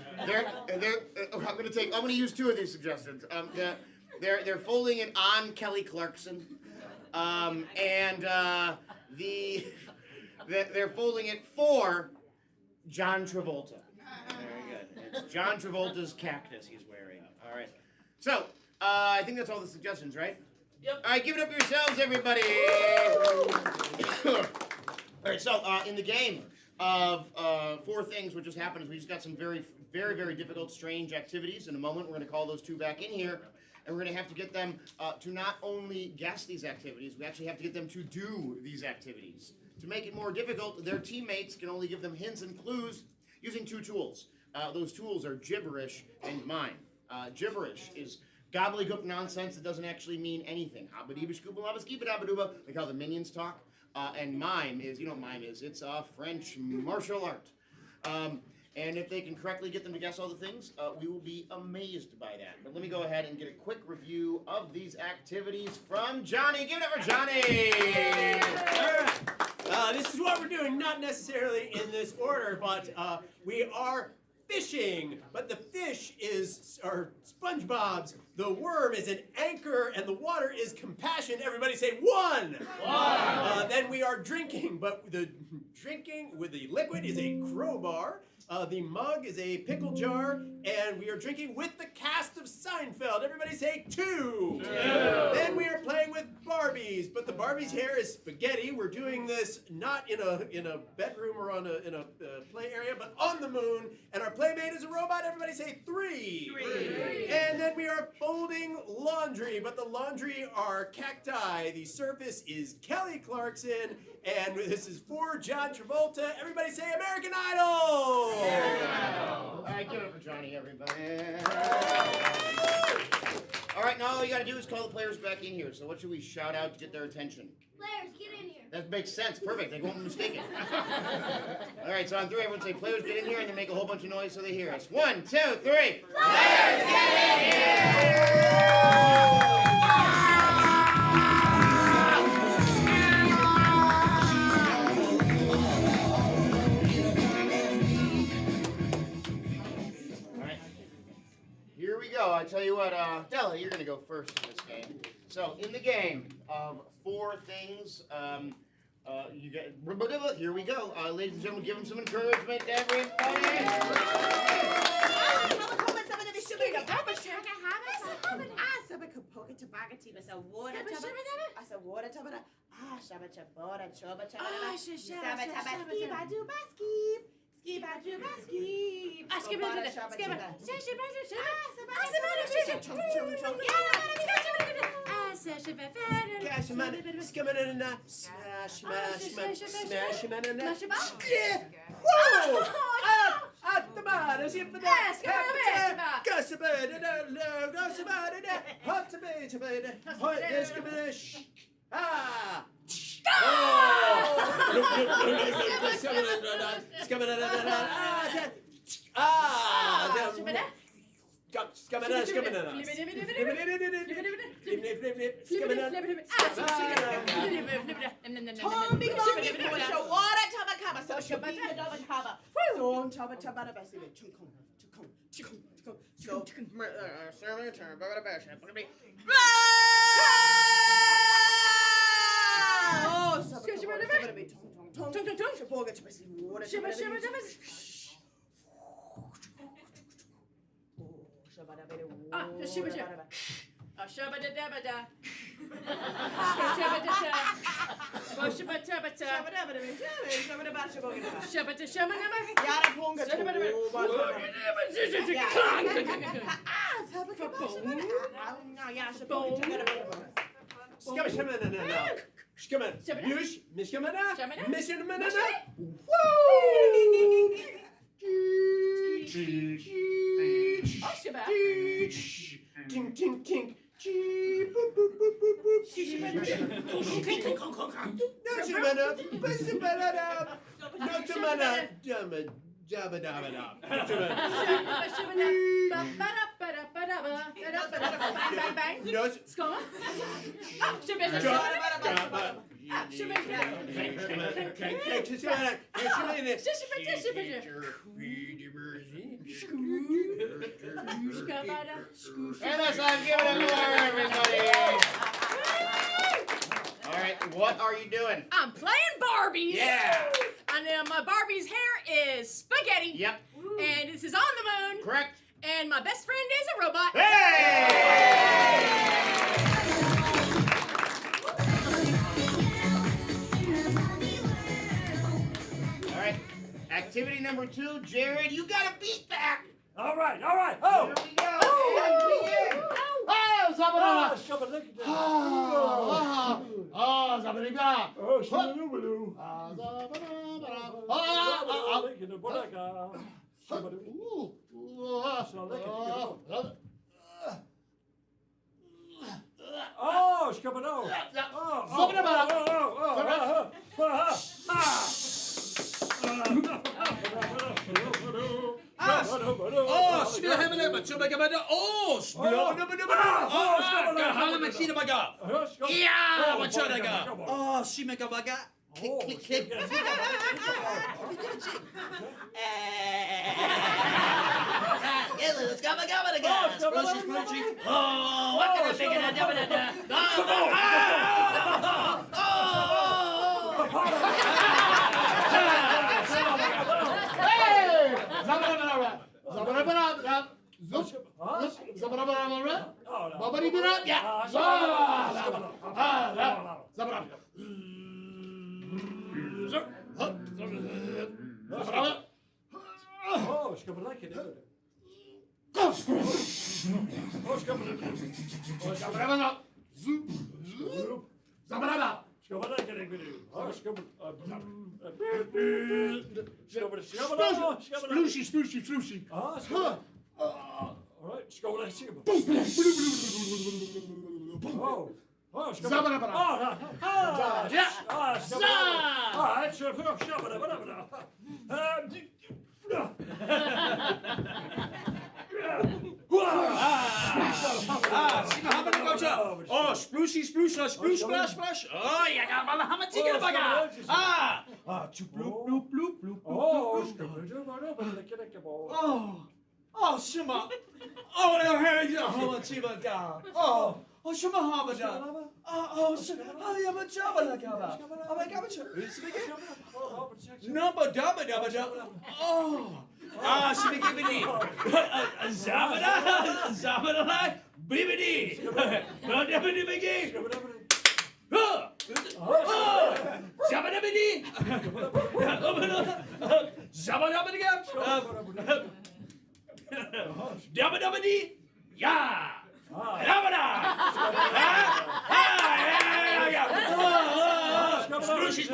[SPEAKER 2] I'm gonna use 2 of these suggestions. They're folding it on Kelly Clarkson, and they're folding it for John Travolta. Very good. It's John Travolta's cactus he's wearing. All right. So I think that's all the suggestions, right?
[SPEAKER 4] Yep.
[SPEAKER 2] All right, give it up yourselves, everybody. All right, so in the game of 4 things, what just happened is we just got some very, very, very difficult, strange activities. In a moment, we're going to call those 2 back in here, and we're going to have to get them to not only guess these activities, we actually have to get them to do these activities. To make it more difficult, their teammates can only give them hints and clues using 2 tools. Those tools are gibberish and mime. Gibberish is gobbledygook nonsense that doesn't actually mean anything. Like how the minions talk. And mime is, you know what mime is? It's a French martial art. And if they can correctly get them to guess all the things, we will be amazed by that. But let me go ahead and get a quick review of these activities from Johnny. Give it up for Johnny!
[SPEAKER 7] All right. This is what we're doing, not necessarily in this order, but we are fishing. But the fish are SpongeBob's. The worm is an anchor, and the water is compassion. Everybody say one. Then we are drinking, but the drinking with the liquid is a crowbar. The mug is a pickle jar, and we are drinking with the cast of Seinfeld. Everybody say two. Then we are playing with Barbies, but the Barbie's hair is spaghetti. We're doing this not in a bedroom or in a play area, but on the moon. And our playmate is a robot. Everybody say three. And then we are folding laundry, but the laundry are cacti. The surface is Kelly Clarkson, and this is for John Travolta. Everybody say American Idol.
[SPEAKER 2] All right, give it up for Johnny, everybody. All right, now all you got to do is call the players back in here. So what should we shout out to get their attention?
[SPEAKER 9] Players, get in here.
[SPEAKER 2] That makes sense. Perfect. They won't mistake it. All right, so on three, everyone say, players, get in here, and then make a whole bunch of noise so they hear us. 1, 2, 3. Players, get in here! I tell you what, Della, you're going to go first in this game. So, in the game of 4 things, you get, here we go. Ladies and gentlemen, give them some encouragement, everybody. And that's I'm giving it more, everybody. All right, what are you doing?
[SPEAKER 5] I'm playing Barbies.
[SPEAKER 2] Yeah.
[SPEAKER 5] And my Barbie's hair is spaghetti.
[SPEAKER 2] Yep.
[SPEAKER 5] And this is on the moon.
[SPEAKER 2] Correct.
[SPEAKER 5] And my best friend is a robot.
[SPEAKER 2] Hey! All right. Activity number 2, Jared, you gotta beat that.
[SPEAKER 11] All right. Oh!
[SPEAKER 2] Here we go.
[SPEAKER 3] Splooshy.
[SPEAKER 6] All right, let's go. Let's see.
[SPEAKER 1] Oh, splooshy, sploosh, splash. Oh, you got my hammer baga. Bloop, bloop, bloop, bloop, bloop. Oh, shimma. Oh, I heard you. Oh, chiba da. Oh, shimma habada. Oh, shimma. Oh, yeah, but jabba gaba. Oh, my god, number dabba dabba dabba. Oh. Shimmy Zabada, Bibidi, no Dabby Biggie, Zabadabidi, Zabadabidi, Dabadabidi, ya, Dabada, Splooshy,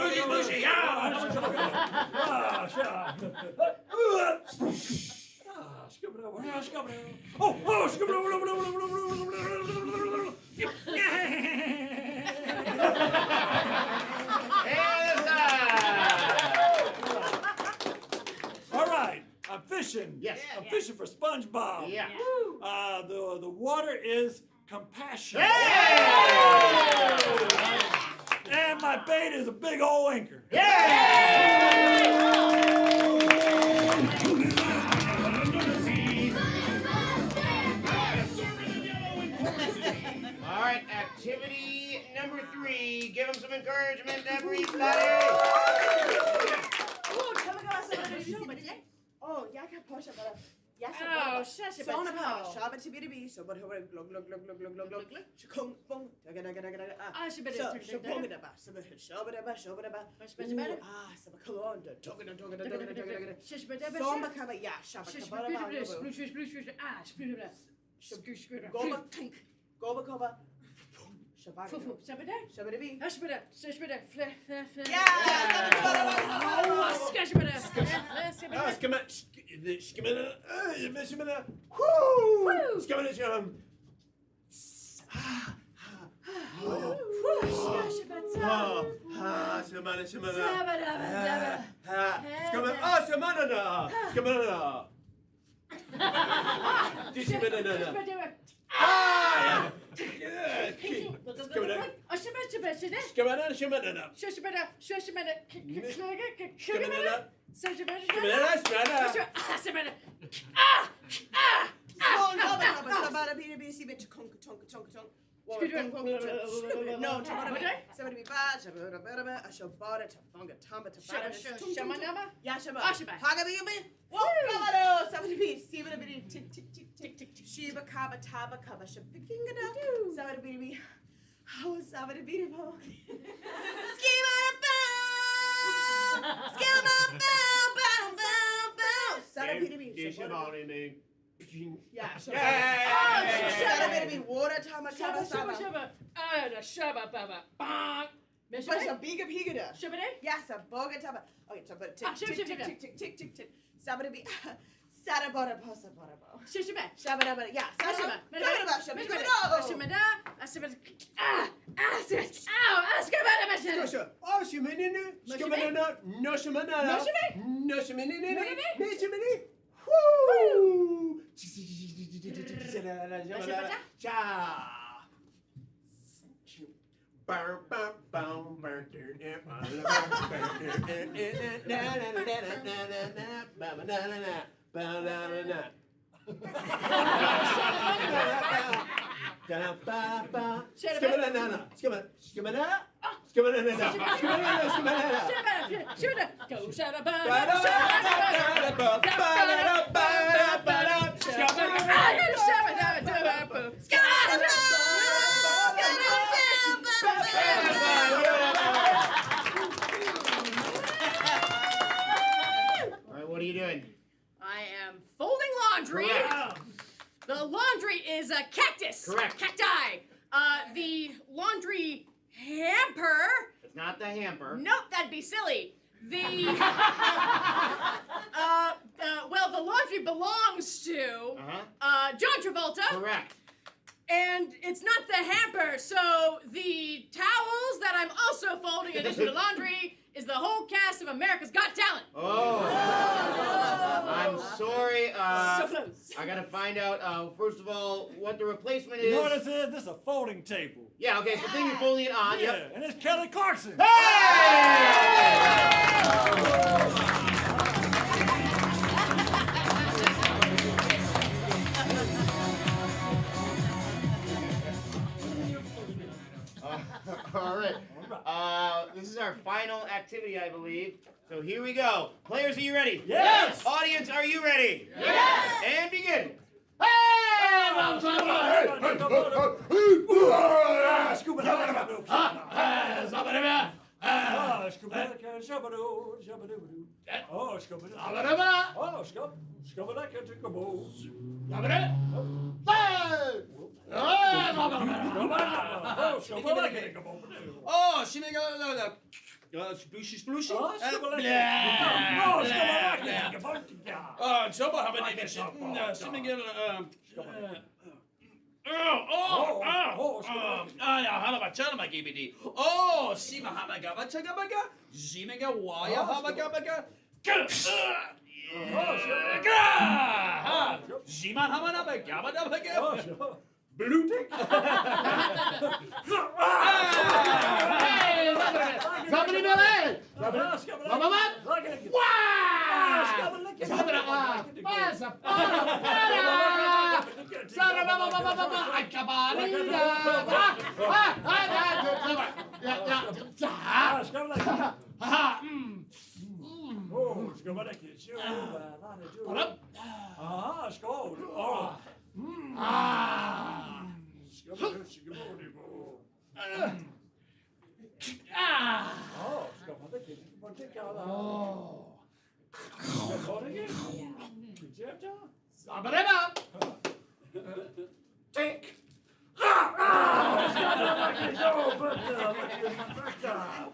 [SPEAKER 6] All right, I'm fishing.
[SPEAKER 2] Yes.
[SPEAKER 6] I'm fishing for SpongeBob.
[SPEAKER 2] Yeah.
[SPEAKER 6] The water is compassion. And my bait is a big old anchor.
[SPEAKER 2] All right, activity number 3. Give them some encouragement, everybody.
[SPEAKER 4] Oh, jag kan pusha bara. Jag ska
[SPEAKER 5] Oh,
[SPEAKER 4] bara.
[SPEAKER 5] shush it,
[SPEAKER 4] Såna
[SPEAKER 5] but
[SPEAKER 4] bara.
[SPEAKER 5] no.
[SPEAKER 4] Shabba tibbidi så bara hör glugg. Så kom bong. Daga.
[SPEAKER 5] Ah, she better
[SPEAKER 4] Så
[SPEAKER 5] take
[SPEAKER 4] så
[SPEAKER 5] that.
[SPEAKER 4] bong det bara. Så bara shabba det bara. Så bara come on. Daga.
[SPEAKER 5] Shush, but that
[SPEAKER 4] Så bara kan bara ja, shabba
[SPEAKER 5] Shush,
[SPEAKER 4] bara bara.
[SPEAKER 5] sploosh. Ah, sploosh.
[SPEAKER 4] Gå bara tänk. Gå bara cover. Shabba. Shabba det vi.
[SPEAKER 5] Hush, better.
[SPEAKER 4] Ja!
[SPEAKER 5] Shush, better.
[SPEAKER 4] No, somebody be bad. I shall bought it. Bonga tamba to bad. Yeah, Shabba. Haga be me. Whoa, somebody be. See what be tick. Shiba kaba taba kaba. Shapiking it up. Somebody be me. Oh, somebody be me. Schema bow. Somebody be me. Yeah, Shabba be water tamba kaba saba.
[SPEAKER 5] Shabba, baba, bang.
[SPEAKER 4] But a big pigada.
[SPEAKER 5] Shabba,
[SPEAKER 4] Yes, a boga taba. Okay, so but tick. Somebody be Sadabarabasabarabu.
[SPEAKER 5] Shishima.
[SPEAKER 4] Shabadabada. Yeah.
[SPEAKER 5] Shishima.
[SPEAKER 4] Shabadabada.
[SPEAKER 2] What are you doing?
[SPEAKER 5] I am folding laundry.
[SPEAKER 2] Correct.
[SPEAKER 5] The laundry is a cactus.
[SPEAKER 2] Correct.
[SPEAKER 5] Cacti. The laundry hamper.
[SPEAKER 2] It's not the hamper.
[SPEAKER 5] Nope, that'd be silly. The well, the laundry belongs to John Travolta.
[SPEAKER 2] Correct.
[SPEAKER 5] And it's not the hamper, so the towels that I'm also folding in addition to laundry is the whole cast of America's Got Talent.
[SPEAKER 2] Oh. I'm sorry.
[SPEAKER 5] So close.
[SPEAKER 2] I gotta find out, first of all, what the replacement is.
[SPEAKER 11] You know what this is? This is a folding table.
[SPEAKER 2] Yeah, okay, so you're folding it on.
[SPEAKER 11] Yeah,
[SPEAKER 2] Yep.
[SPEAKER 11] and it's Kelly Clarkson.
[SPEAKER 2] All right. This is our final activity, I believe. So here we go. Players, are you ready?
[SPEAKER 11] Yes!
[SPEAKER 2] Audience, are you ready?
[SPEAKER 9] Yes!
[SPEAKER 2] And begin.
[SPEAKER 1] Oh, she make a splooshy splooshy. Oh, so what happened? She make ja, halaba chalama gibidi. Oh, sima hamaga chagabaga. Zimega waya hamaga. Ziman hamana bagabada. Blue.
[SPEAKER 3] Somebody Billy!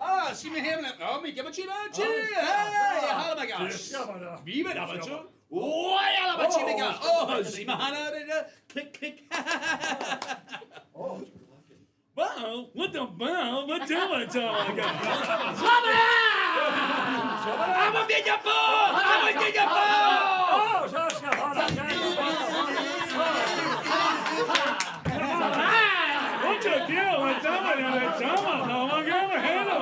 [SPEAKER 1] Ah, she may have oh, me give a china. Hey, how my gosh. Viva Navajo. Oh, I love a chimiga. Oh, Simahana. Click, click. Wow, what the bow? What do I tell my God? I'm a big ball! I'm a big What's your deal? What's up? No one ever handle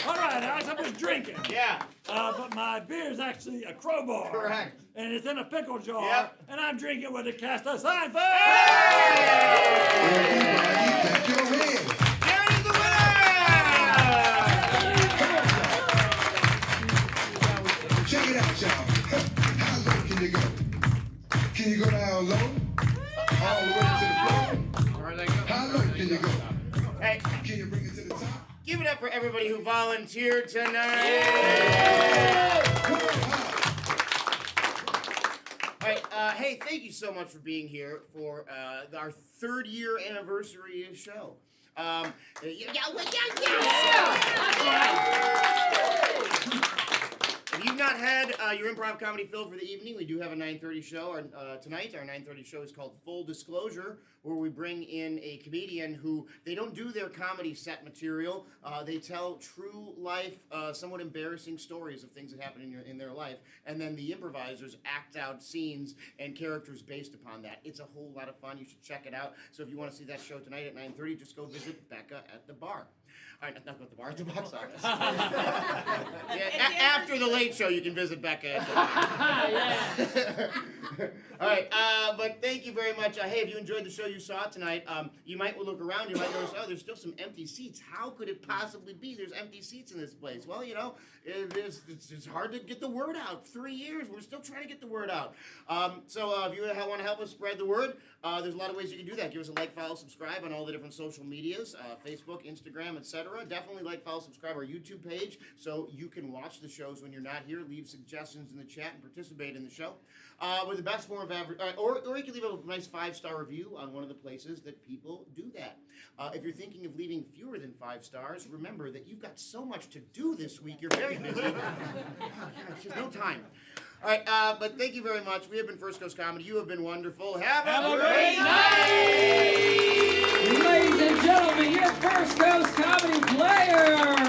[SPEAKER 11] All right, Alex, I'm just drinking.
[SPEAKER 2] Yeah.
[SPEAKER 11] But my beer is actually a crowbar.
[SPEAKER 2] Correct.
[SPEAKER 11] And it's in a pickle jar.
[SPEAKER 2] Yep.
[SPEAKER 11] And I'm drinking with a cast of Seinfeld.
[SPEAKER 13] Everybody, clap your hands.
[SPEAKER 2] There is the winner!
[SPEAKER 13] Check it out, y'all. How low can you go? Can you go down low? All the way to the floor? How low can you go?
[SPEAKER 2] Hey,
[SPEAKER 13] Can you bring it to the top?
[SPEAKER 2] give it up for everybody who volunteered tonight. All right, hey, thank you so much for being here for our 3rd year anniversary show. Yeah. your improv comedy fill for the evening. We do have a 9:30 show tonight. Our 9:30 show is called Full Disclosure, where we bring in a comedian who they don't do their comedy set material. They tell true life, somewhat embarrassing stories of things that happen in their life, and then the improvisers act out scenes and characters based upon that. It's a whole lot of fun. You should check it out. So if you want to see that show tonight at 9:30, just go visit Becca at the bar. All right, not at the bar, at the box office. After the late show, you can visit Becca at the bar. All right, but thank you very much. Hey, if you enjoyed the show you saw tonight, you might look around, you might notice, oh, there's still some empty seats. How could it possibly be there's empty seats in this place? Well, you know, it's hard to get the word out. 3 years, we're still trying to get the word out. So if you want to help us spread the word, there's a lot of ways you can do that. Give us a like, follow, subscribe on all the different social medias, Facebook, Instagram, etc. Definitely like, follow, subscribe our YouTube page so you can watch the shows when you're not here. Leave suggestions in the chat and participate in the show. We're the best form of or you can leave a nice 5-star review on one of the places that people do that. If you're thinking of leaving fewer than 5 stars, remember that you've got so much to do this week. You're very busy. There's no time. All right, but thank you very much. We have been First Coast Comedy. You have been wonderful. Have a great night!
[SPEAKER 8] Ladies and gentlemen, your First Coast Comedy player!